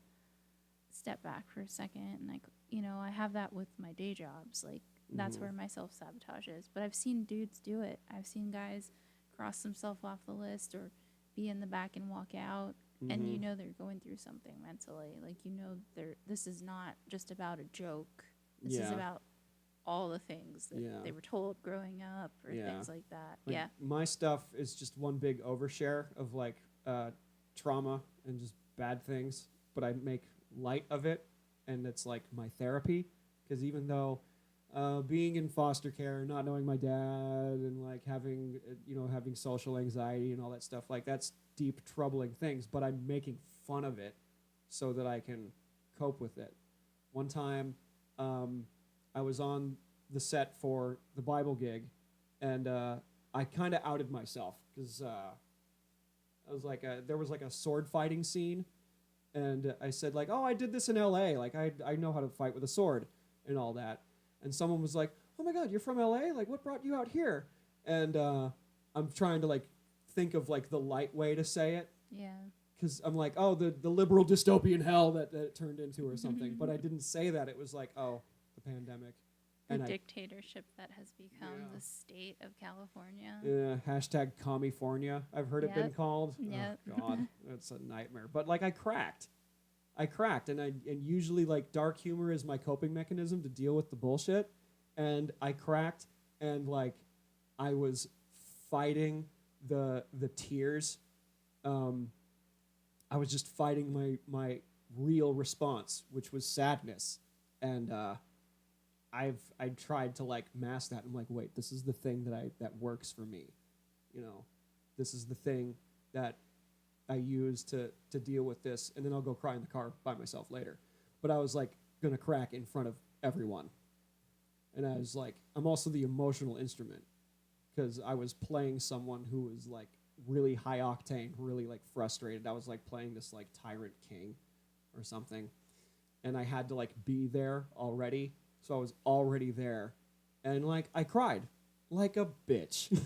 step back for a second. And, like, you know, I have that with my day jobs. Like, that's Mhm. where my self-sabotage is. But I've seen dudes do it. I've seen guys cross themselves off the list or be in the back and walk out. And you Mhm. know they're going through something mentally. Like, you know, this is not just about a joke. This is Yeah. about all the things that Yeah. they were told growing up or Yeah. things like that. Like, Yeah. my stuff is just one big overshare of like trauma and just bad things, but I make light of it, and it's like my therapy. Because even though being in foster care, not knowing my dad, and like having having social anxiety and all that stuff, like that's deep troubling things, but I'm making fun of it so that I can cope with it. One time, I was on the set for the Bible gig, and I kind of outed myself because I was like, there was like a sword fighting scene, and I said like, oh, I did this in L.A. Like I know how to fight with a sword and all that, and someone was like, oh my God, you're from L.A. Like what brought you out here? And I'm trying to like think of like the light way to say it, Yeah. because I'm like, oh, the liberal dystopian hell that it turned into or something. But I didn't say that. It was like, oh, the pandemic. The And dictatorship that has become Yeah. the state of California. hashtag California, I've heard it been Yep. called. Yep. Oh, God, that's a nightmare. But like I cracked, and usually like dark humor is my coping mechanism to deal with the bullshit. And I cracked, and like I was fighting the tears. I was just fighting my real response, which was sadness, and I tried to like mask that. I'm like, wait, this is the thing that works for me, this is the thing that I use to deal with this, and then I'll go cry in the car by myself later. But I was like gonna crack in front of everyone, and I was like, I'm also the emotional instrument, because I was playing someone who was like really high octane, really like frustrated. I was like playing this like tyrant king or something, and I had to like be there already. So I was already there, and like I cried like a bitch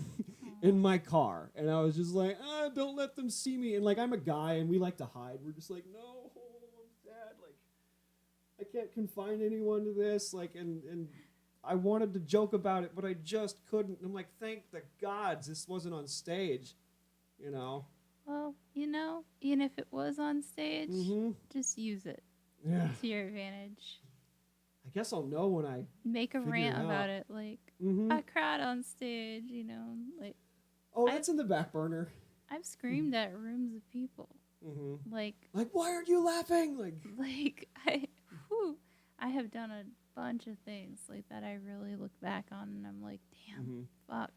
in my car, and I was just like, don't let them see me. And like I'm a guy, and we like to hide. We're just like, no, I'm sad. Like I can't confine anyone to this. Like and I wanted to joke about it, but I just couldn't. I'm like, thank the gods this wasn't on stage, Well, you know, even if it was on stage, Mm-hmm. just use it Yeah. to your advantage. I guess I'll know when I Make a figure rant it out. about it. Like, Mm-hmm. I cried on stage, like, Oh, that's in the back burner. I've screamed at rooms of people. Like, why aren't you laughing? like I have done a bunch of things like that I really look back on and I'm like, damn, fuck.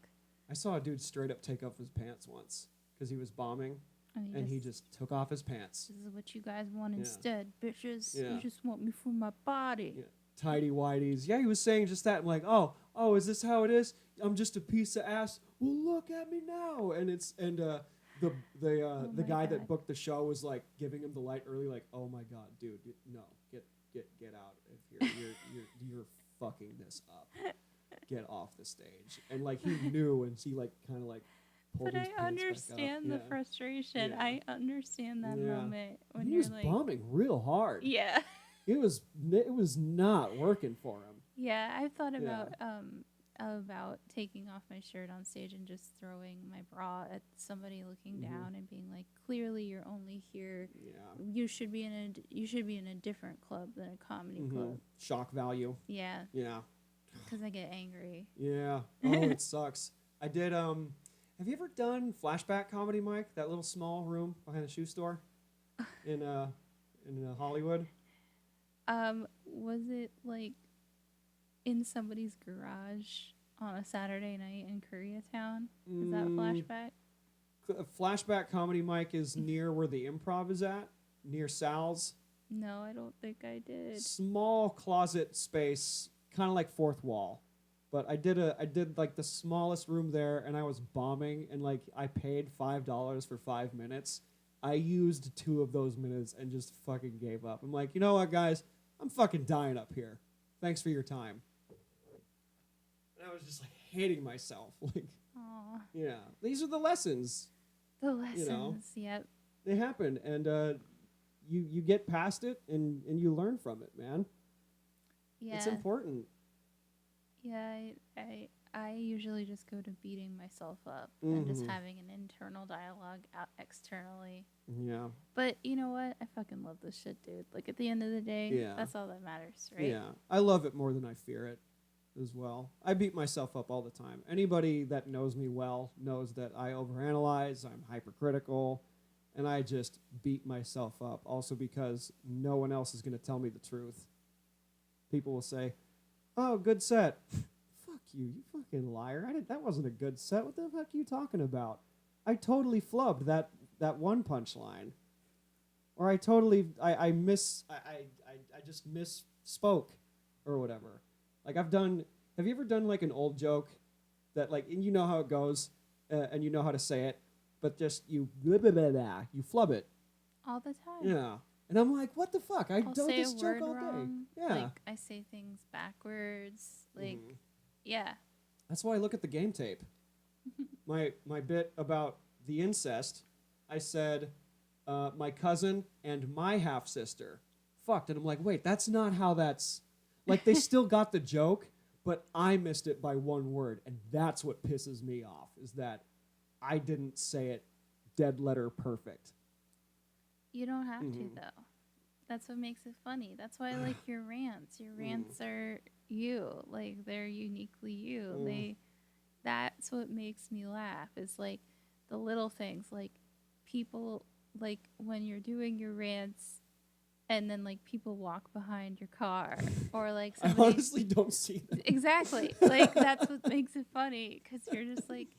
I saw a dude straight up take off his pants once because he was bombing, and he just took off his pants. This is what you guys want instead, bitches. Yeah. You just want me for my body. Yeah. Tidy whities. Yeah, he was saying just that. I'm like, oh, is this how it is? I'm just a piece of ass. Well, look at me now. And the guy that booked the show was like giving him the light early, like, oh my god, dude, no, get out of here. You're fucking this up. Get off the stage. And like he knew, and he like kind of like pulled but his I pants understand back the up. frustration. Yeah. I understand that moment when he you're was like bombing real hard. Yeah. It was not working for him. Yeah, I've thought about taking off my shirt on stage and just throwing my bra at somebody looking down and being like, clearly you're only here. Yeah. You should be in a different club than a comedy club. Shock value. Yeah. Yeah. Because I get angry. Yeah. Oh, it sucks. I did. Have you ever done flashback comedy, Mike? That little small room behind the shoe store in Hollywood. Was it like in somebody's garage on a Saturday night in Koreatown? Is that flashback? Flashback comedy, Mike, is near where the Improv is at, near Sal's. No, I don't think I did. Small closet space, kind of like fourth wall. But I did like the smallest room there, and I was bombing, and like I paid $5 for 5 minutes. I used 2 of those minutes and just fucking gave up. I'm like, you know what, guys? I'm fucking dying up here. Thanks for your time. And I was just like hating myself. Like, Aw. yeah, these are the lessons. The lessons, You know? Yep. They happen, and you get past it, and you learn from it, man. Yeah. It's important. Yeah, I usually just go to beating myself up and just having an internal dialogue out externally. Yeah. But you know what? I fucking love this shit, dude. Like at the end of the day, that's all that matters, right? Yeah. I love it more than I fear it as well. I beat myself up all the time. Anybody that knows me well knows that I overanalyze, I'm hypercritical, and I just beat myself up also because no one else is going to tell me the truth. People will say, "Oh, good set." Fuck you, you fucking liar. That wasn't a good set. What the fuck are you talking about? I totally flubbed that one punchline. Or I just misspoke or whatever. Like have you ever done like an old joke that like, and you know how it goes and you know how to say it, but just you flub it. All the time. Yeah. And I'm like, what the fuck? I've I'll done say this a joke word all day. wrong. Yeah. Like I say things backwards. Like, yeah. That's why I look at the game tape. My bit about the incest, I said, my cousin and my half sister. Fucked. And I'm like, wait, that's not how that's. Like, they still got the joke, but I missed it by one word. And that's what pisses me off, is that I didn't say it dead letter perfect. You don't have to, though. That's what makes it funny. That's why I like your rants. Your rants are you. Like, they're uniquely you. That's what makes me laugh, is like the little things. Like, people, like, when you're doing your rants and then, like, people walk behind your car. Or, like, somebody... I honestly don't see that. Exactly. Like, that's what makes it funny. Because you're just like...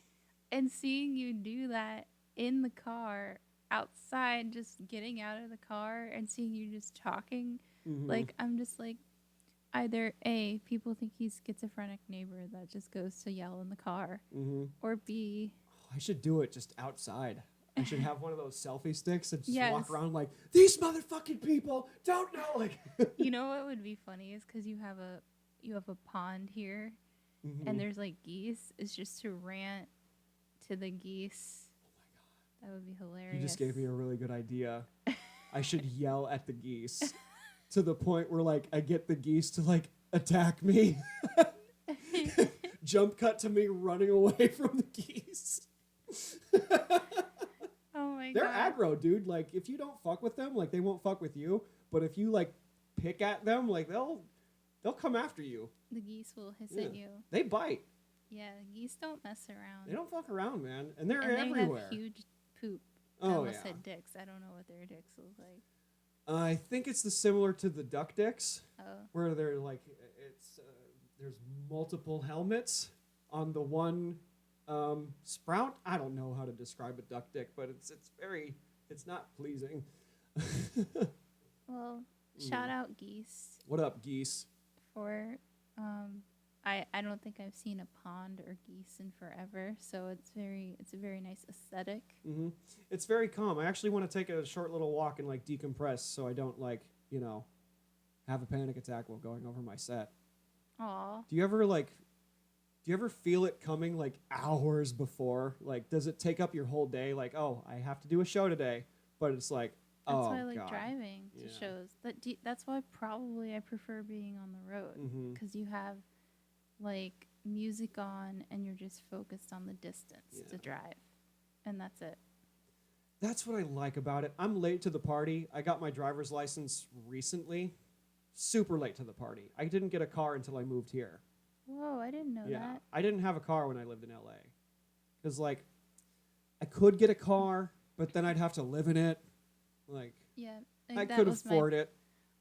And seeing you do that in the car... outside, just getting out of the car and seeing you just talking, like I'm just like, either A, people think he's schizophrenic neighbor that just goes to yell in the car, or B, I should do it just outside. I should have one of those selfie sticks and just Yes. walk around like, these motherfucking people don't know. Like, you know what would be funny is because you have a pond here, and there's like geese. It's just to rant to the geese. That would be hilarious. You just gave me a really good idea. I should yell at the geese to the point where, like, I get the geese to, like, attack me. Jump cut to me running away from the geese. Oh my god. They're aggro, dude. Like, if you don't fuck with them, like, they won't fuck with you. But if you, like, pick at them, like, they'll come after you. The geese will hiss at you. They bite. Yeah, the geese don't mess around. They don't fuck around, man. And they're and everywhere. They have huge poop. I Oh almost yeah. said dicks. I don't know what their dicks look like. I think it's similar to the duck dicks, Oh. where they're like it's there's multiple helmets on the one sprout. I don't know how to describe a duck dick, but it's not pleasing. Well, shout out geese What up, geese? for I don't think I've seen a pond or geese in forever, so it's a very nice aesthetic. Mm-hmm. It's very calm. I actually want to take a short little walk and like decompress, so I don't have a panic attack while going over my set. Aw. Do you ever feel it coming like hours before? Like, does it take up your whole day? Like, oh, I have to do a show today, but it's like, That's oh why I like god, driving to Yeah. shows. That's why probably I prefer being on the road Mm-hmm. because you have like music on and you're just focused on the distance to Yeah. drive, and that's it. That's what I like about it. I'm late to the party. I got my driver's license recently. Super late to the party. I didn't get a car until I moved here. Whoa, I didn't know that. I didn't have a car when I lived in LA. Because, like, I could get a car, but then I'd have to live in it. Like, Yeah, I that could was afford it.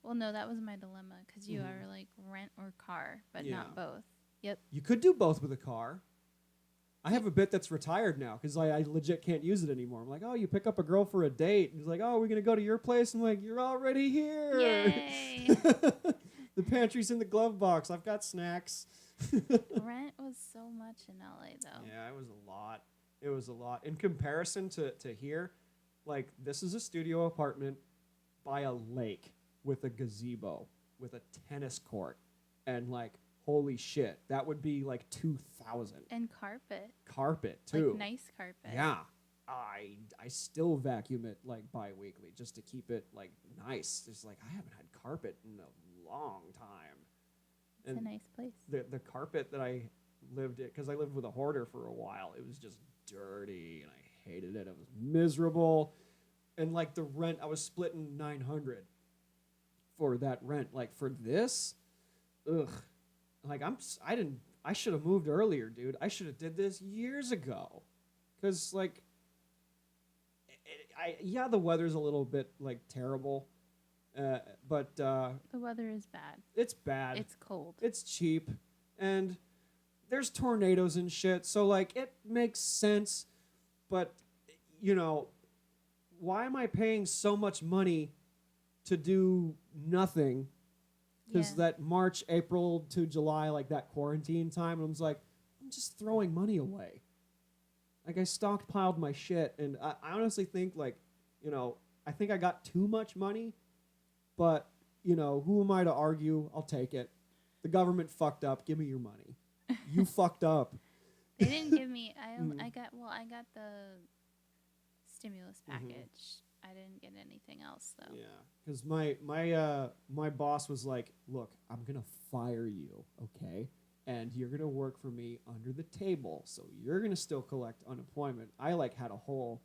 Well, no, that was my dilemma because you Mhm. are like rent or car, but Yeah. not both. Yep. You could do both with a car. I have a bit that's retired now because I legit can't use it anymore. I'm like, oh, you pick up a girl for a date. And he's like, oh, we're going to go to your place. I'm like, you're already here. Yay! The pantry's in the glove box. I've got snacks. Rent was so much in LA though. Yeah, it was a lot. It was a lot. In comparison to here, like, this is a studio apartment by a lake with a gazebo, with a tennis court, and, like, holy shit, that would be, like, 2,000. And carpet. Carpet, too. Like nice carpet. Yeah. I still vacuum it, like, bi-weekly just to keep it, like, nice. It's like, I haven't had carpet in a long time. It's a nice place. The carpet that I lived in, because I lived with a hoarder for a while, it was just dirty, and I hated it. It was miserable. And, like, the rent, I was splitting $900 for that rent. Like, for this, ugh. Like, I should have moved earlier, dude. I should have did this years ago. Because, like, the weather's a little bit, like, terrible. But The weather is bad. it's bad. It's cold. It's cheap. And there's tornadoes and shit. So, like, it makes sense. But, why am I paying so much money to do nothing? Because Yeah. that March, April to July, like that quarantine time, and I was like, I'm just throwing money away. Like, I stockpiled my shit, and I honestly think, like, I think I got too much money, but, who am I to argue? I'll take it. The government fucked up. Give me your money. You fucked up. They didn't give me. I got the stimulus package. I didn't get anything else though. Yeah, because my boss was like, look, I'm gonna fire you, okay, and you're gonna work for me under the table, so you're gonna still collect unemployment. I had a whole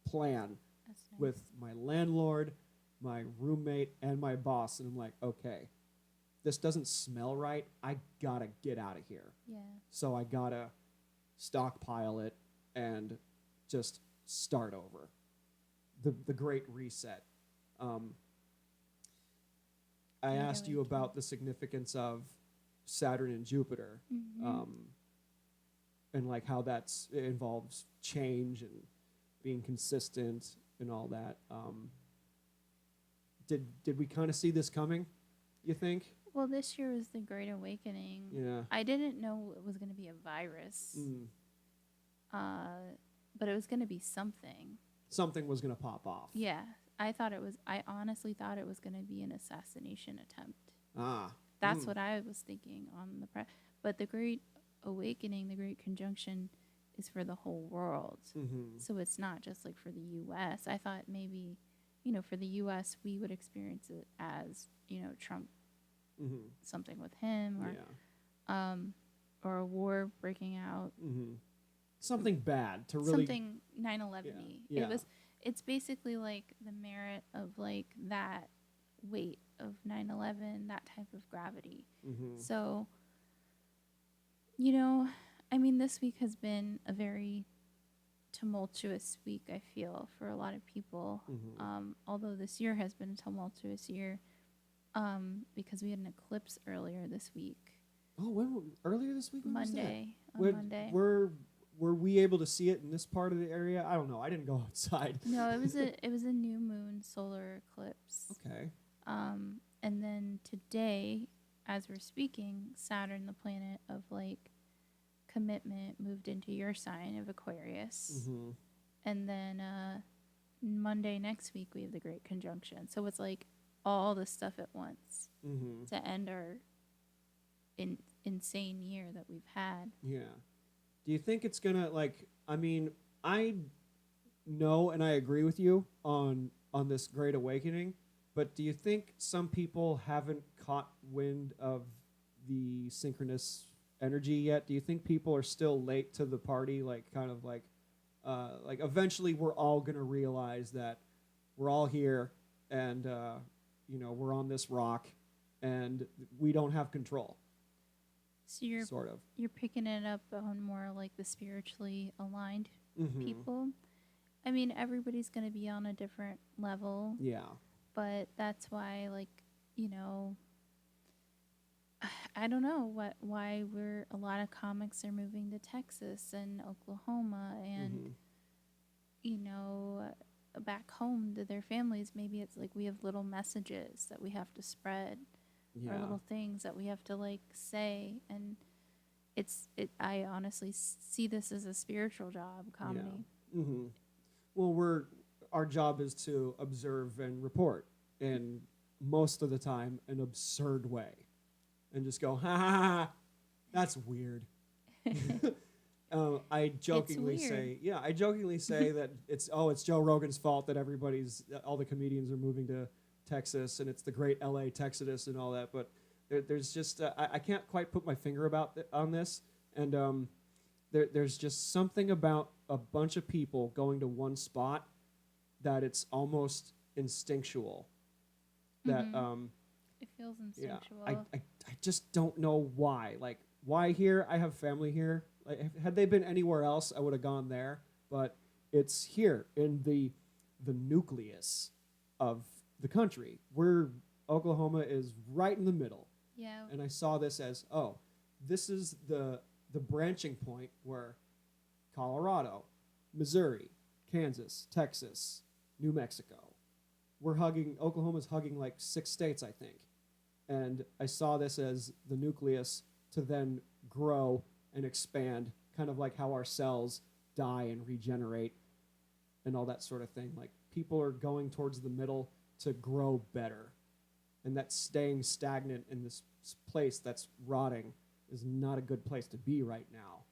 plan That's nice. with my landlord, my roommate, and my boss, and I'm like, okay, this doesn't smell right. I gotta get out of here. Yeah. So I gotta stockpile it and just start over. The Great Reset. I asked you about the significance of Saturn and Jupiter, Mhm. and like how it involves change and being consistent and all that. Did we kind of see this coming? You think? Well, this year was the Great Awakening. Yeah. I didn't know it was going to be a virus, but it was going to be something. Something was gonna pop off. Yeah, I honestly thought it was going to be an assassination attempt. Ah. That's what I was thinking on the but the Great Awakening, the Great Conjunction, is for the whole world. Mm-hmm. So it's not just like for the U.S. I thought maybe, for the U.S. we would experience it as, Trump, Mm-hmm. something with him, or Yeah. or a war breaking out. Mm-hmm. Something bad to really. Something 9/11-y. Yeah. It's basically like the merit of like that weight of 9/11, that type of gravity. Mm-hmm. So, this week has been a very tumultuous week, I feel, for a lot of people. Mm-hmm. Although this year has been a tumultuous year, because we had an eclipse earlier this week. Oh, earlier this week? When Monday. On was that? Monday. Were we able to see it in this part of the area? I don't know. I didn't go outside. No, it was a new moon solar eclipse. Okay. And then today, as we're speaking, Saturn, the planet of like commitment, moved into your sign of Aquarius. Mm-hmm. And then Monday next week we have the Great Conjunction. So it's like all the stuff at once Mm-hmm. to end our insane year that we've had. Yeah. Do you think it's gonna I mean, I know and I agree with you on this Great Awakening, but do you think some people haven't caught wind of the synchronous energy yet? Do you think people are still late to the party? Like eventually we're all gonna realize that we're all here and we're on this rock and we don't have control. So you're sort of. you're picking it up on more like the spiritually aligned Mm-hmm. people. I mean, everybody's going to be on a different level, Yeah. but that's why, I don't know why a lot of comics are moving to Texas and Oklahoma and, Mm-hmm. back home to their families. Maybe it's like we have little messages that we have to spread Yeah. or little things that we have to say. And I honestly see this as a spiritual job, comedy. Yeah. Mm-hmm. Well, our job is to observe and report, in most of the time an absurd way, and just go, ha ha ha, that's weird. I jokingly say that it's Joe Rogan's fault that all the comedians are moving to Texas, and it's the great LA Texodus and all that. But there's just I can't quite put my finger on this, and there's just something about a bunch of people going to one spot that it's almost instinctual. That It feels yeah, instinctual. I just don't know why. Like, why here? I have family here. Like, had they been anywhere else, I would have gone there. But it's here in the nucleus of the country. Oklahoma is right in the middle. Yeah. And I saw this as, this is the branching point where Colorado, Missouri, Kansas, Texas, New Mexico. Oklahoma's hugging like 6 states, I think. And I saw this as the nucleus to then grow and expand, kind of like how our cells die and regenerate and all that sort of thing. Like, people are going towards the middle to grow better. And that staying stagnant in this place that's rotting is not a good place to be right now,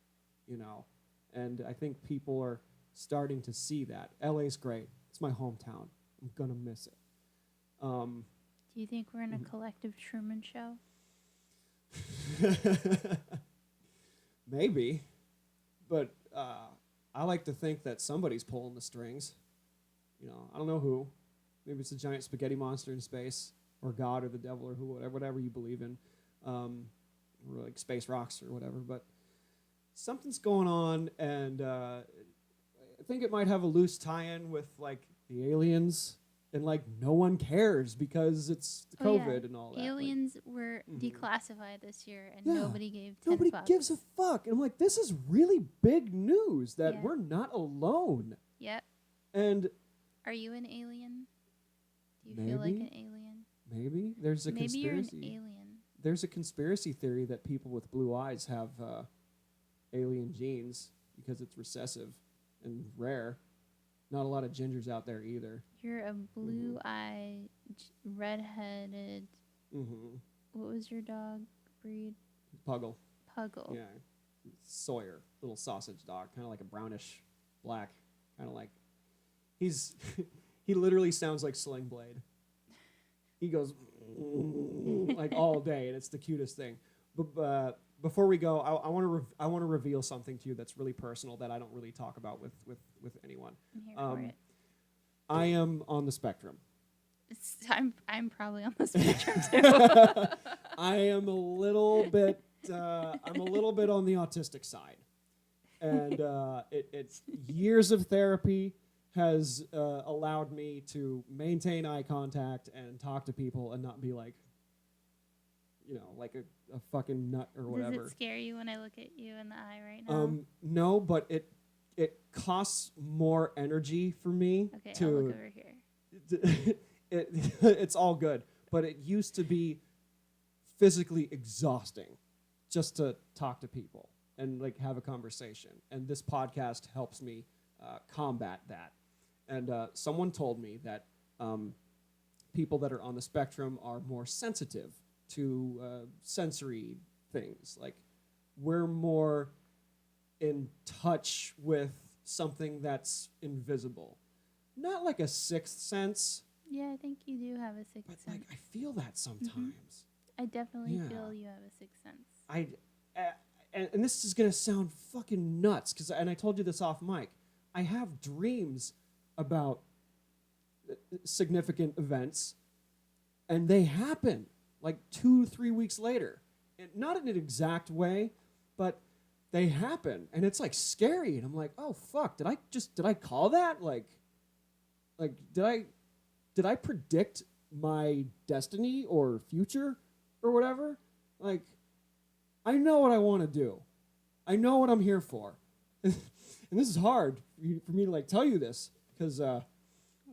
And I think people are starting to see that. LA's great. It's my hometown. I'm going to miss it. Do you think we're in a collective Truman Show? Maybe. But I like to think that somebody's pulling the strings. I don't know who. Maybe it's a giant spaghetti monster in space, or God, or the devil, or whatever you believe in, or like space rocks or whatever. But something's going on, and I think it might have a loose tie-in with like the aliens, and like no one cares because it's the COVID and all that. Aliens were declassified this year, and Yeah. nobody gave 10 Nobody fucks. gives a fuck. And I'm like, this is really big news that Yeah. we're not alone. Yep. And Are you an alien? Do you feel like Maybe. an alien? maybe there's a Maybe you're conspiracy. an alien. There's a conspiracy theory that people with blue eyes have alien genes because it's recessive and rare. Not a lot of gingers out there either. You're a blue-eyed, redheaded. Mm-hmm. What was your dog breed? Puggle. Puggle. Yeah. Sawyer, little sausage dog, kind of like a brownish black, kind of like he literally sounds like Sling Blade. He goes like all day, and it's the cutest thing. But before we go, I want to reveal something to you that's really personal that I don't really talk about with anyone. I'm here for it. I am on the spectrum. I'm probably on the spectrum too. I am a little bit on the autistic side, And it's years of therapy has allowed me to maintain eye contact and talk to people and not be like, like a fucking nut or whatever. Does it scare you when I look at you in the eye right now? No, but it costs more energy for me Okay, to I'll look over here. it's all good, but it used to be physically exhausting just to talk to people and like have a conversation. And this podcast helps me combat that. And someone told me that people that are on the spectrum are more sensitive to sensory things. Like we're more in touch with something that's invisible. Not like a sixth sense. Yeah, I think you do have a sixth But sense. like I feel that sometimes. I definitely feel you have a sixth sense. And this is gonna sound fucking nuts and I told you this off mic. I have dreams about significant events, and they happen like 2-3 weeks later. And not in an exact way, but they happen, and it's like scary. And I'm like, oh fuck, did I call that? Like did I predict my destiny or future or whatever? Like, I know what I want to do. I know what I'm here for. And this is hard for me to like tell you this because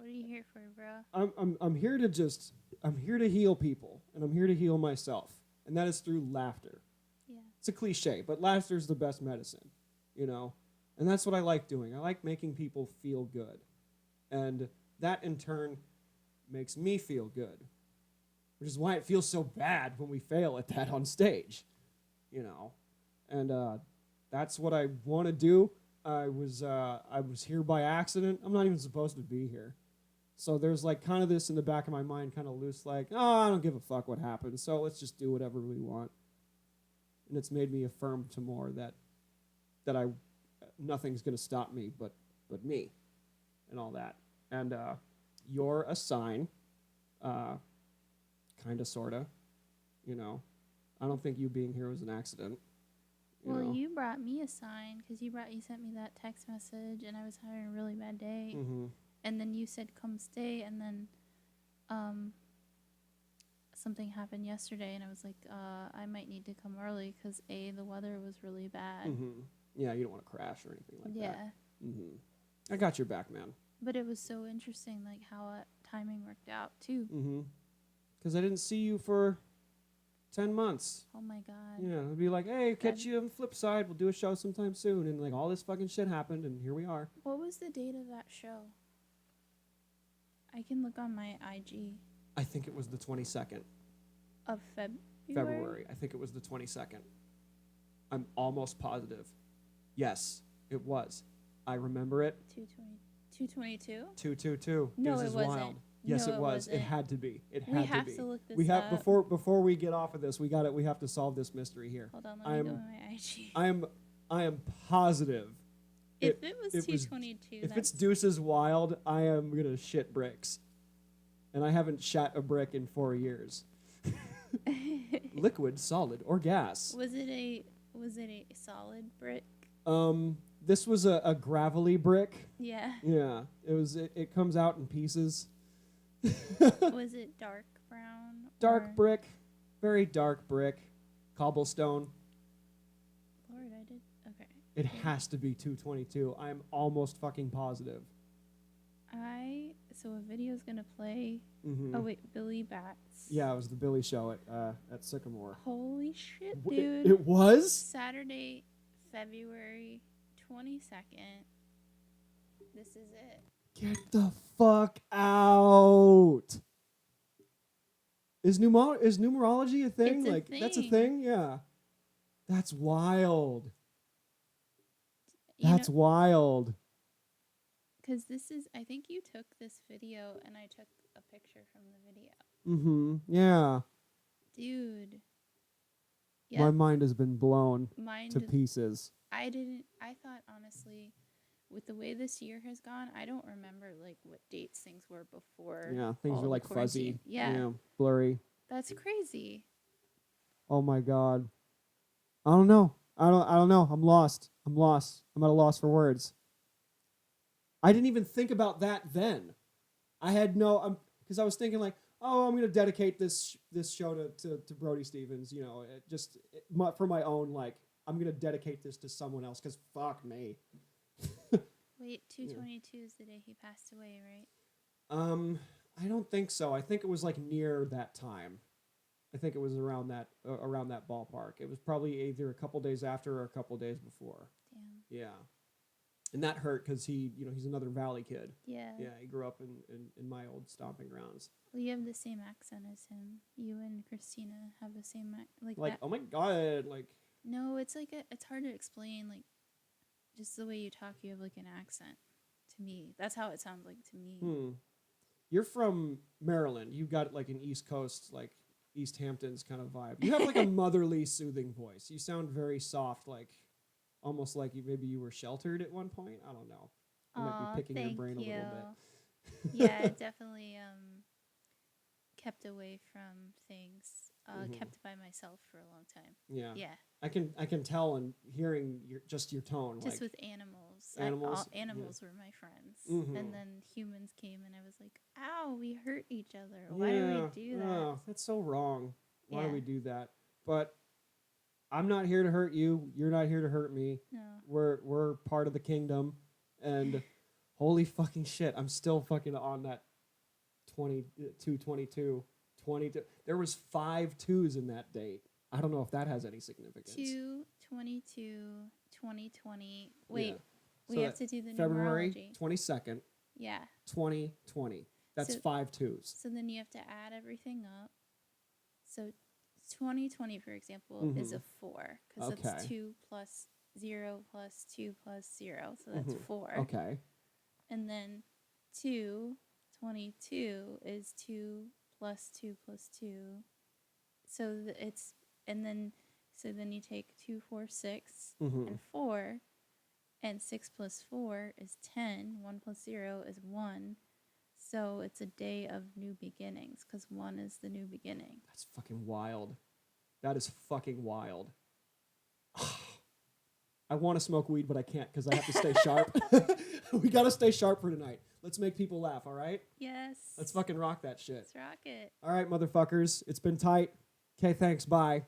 What are you here for, bro? I'm here to heal people, and I'm here to heal myself, and that is through laughter. Yeah. It's a cliche, but laughter is the best medicine, and that's what I like doing. I like making people feel good, and that in turn makes me feel good, which is why it feels so bad when we fail at that on stage, and that's what I want to do. I was here by accident. I'm not even supposed to be here. So there's like kind of this in the back of my mind, kind of loose, like, oh, I don't give a fuck what happens. So let's just do whatever we want. And it's made me affirm to more that nothing's gonna stop me but me, and all that. And you're a sign, kinda, sorta. I don't think you being here was an accident. Well, you brought me a sign because you sent me that text message, and I was having a really bad day. Mm-hmm. And then you said, come stay. And then something happened yesterday, and I was like, I might need to come early because, A, the weather was really bad. Mm-hmm. Yeah, you don't want to crash or anything like that. Yeah. Mm-hmm. I got your back, man. But it was so interesting, like, how timing worked out, too. Mm-hmm. Because I didn't see you for 10 months. Oh, my God. Yeah, it'd be like, hey, catch you on the flip side. We'll do a show sometime soon. And, like, all this fucking shit happened, and here we are. What was the date of that show? I can look on my IG. I think it was the 22nd. Of February. I think it was the 22nd. I'm almost positive. Yes, it was. I remember it. 222? 222. No, Deuces it wasn't. Wild. Yes, No, it was. wasn't. It had to be. It had We to have be. to look this We have up. before we get off of this. We have to solve this mystery here. Hold on, let me go on my IG. I am positive. If it was 222, if it's Deuces Wild, I am gonna shit bricks. And I haven't shat a brick in 4 years. Liquid, solid, or gas. Was it a solid brick? This was a gravelly brick. Yeah. Yeah, it comes out in pieces. Was it dark brown? Dark brick, very dark brick, cobblestone. Lord, I did. Okay. It has to be 222. I'm almost fucking positive. So a video's gonna play. Mm-hmm. Oh wait, Billy Bats. Yeah, it was the Billy show at Sycamore. Holy shit, dude! It was Saturday, February 22nd. This is it. Get the fuck out! Is numerology a thing? It's a thing. That's a thing? Yeah. That's wild. That's wild. Because I think you took this video and I took a picture from the video. Mm-hmm. Yeah. Dude. My mind has been blown to Mine pieces. I thought, honestly, with the way this year has gone, I don't remember, like, what dates things were before. Yeah, things were, like, fuzzy. Yeah. Blurry. That's crazy. Oh, my God. I don't know. I don't know. I'm lost. I'm at a loss for words. I didn't even think about that then. I had no, because I was thinking like, oh, I'm going to dedicate this show to Brody Stevens, you know, for my own, like, I'm going to dedicate this to someone else because fuck me. Wait, 222 is the day he passed away, right? I don't think so. I think it was like near that time. I think it was around that ballpark. It was probably either a couple days after or a couple days before. Damn. Yeah. And that hurt because he's another Valley kid. Yeah. Yeah, he grew up in my old stomping grounds. Well, you have the same accent as him. You and Christina have the same like that. Oh my god, like. No, it's like it's hard to explain. Like, just the way you talk, you have like an accent. To me, that's how it sounds like to me. You're from Maryland. You got like an East Coast, like East Hamptons kind of vibe. You have like a motherly, soothing voice. You sound very soft, like almost like maybe you were sheltered at one point. I don't know. I might be picking your brain a little bit. Yeah, definitely kept away from things. Kept by myself for a long time. Yeah. Yeah. I can tell in hearing your tone. Just like, with animals. Animals were my friends. And then humans came and I was like, ow, we hurt each other. Why do we do that? Oh, that's so wrong. Why do we do that? But I'm not here to hurt you. You're not here to hurt me. No. We're part of the kingdom. And holy fucking shit, I'm still fucking on that 22. There was 5 2s in that date. I don't know if that has any significance. 2/22/2020. Wait, Yeah. we have to do the February numerology. 22nd. Yeah. 2020. That's 5 2s. So then you have to add everything up. So 2020, for example, is a 4 because that's 2 plus 0 plus 2 plus 0. So that's 4. Okay. And then 2/22 is 2 plus 2 plus 2. So then you take 2, 4, 6 and 4, and 6 plus 4 is 10. 1 plus 0 is 1. So it's a day of new beginnings because 1 is the new beginning. That's fucking wild. That is fucking wild. I want to smoke weed, but I can't because I have to stay sharp. We got to stay sharp for tonight. Let's make people laugh, all right? Yes. Let's fucking rock that shit. Let's rock it. All right, motherfuckers. It's been tight. Okay, thanks. Bye.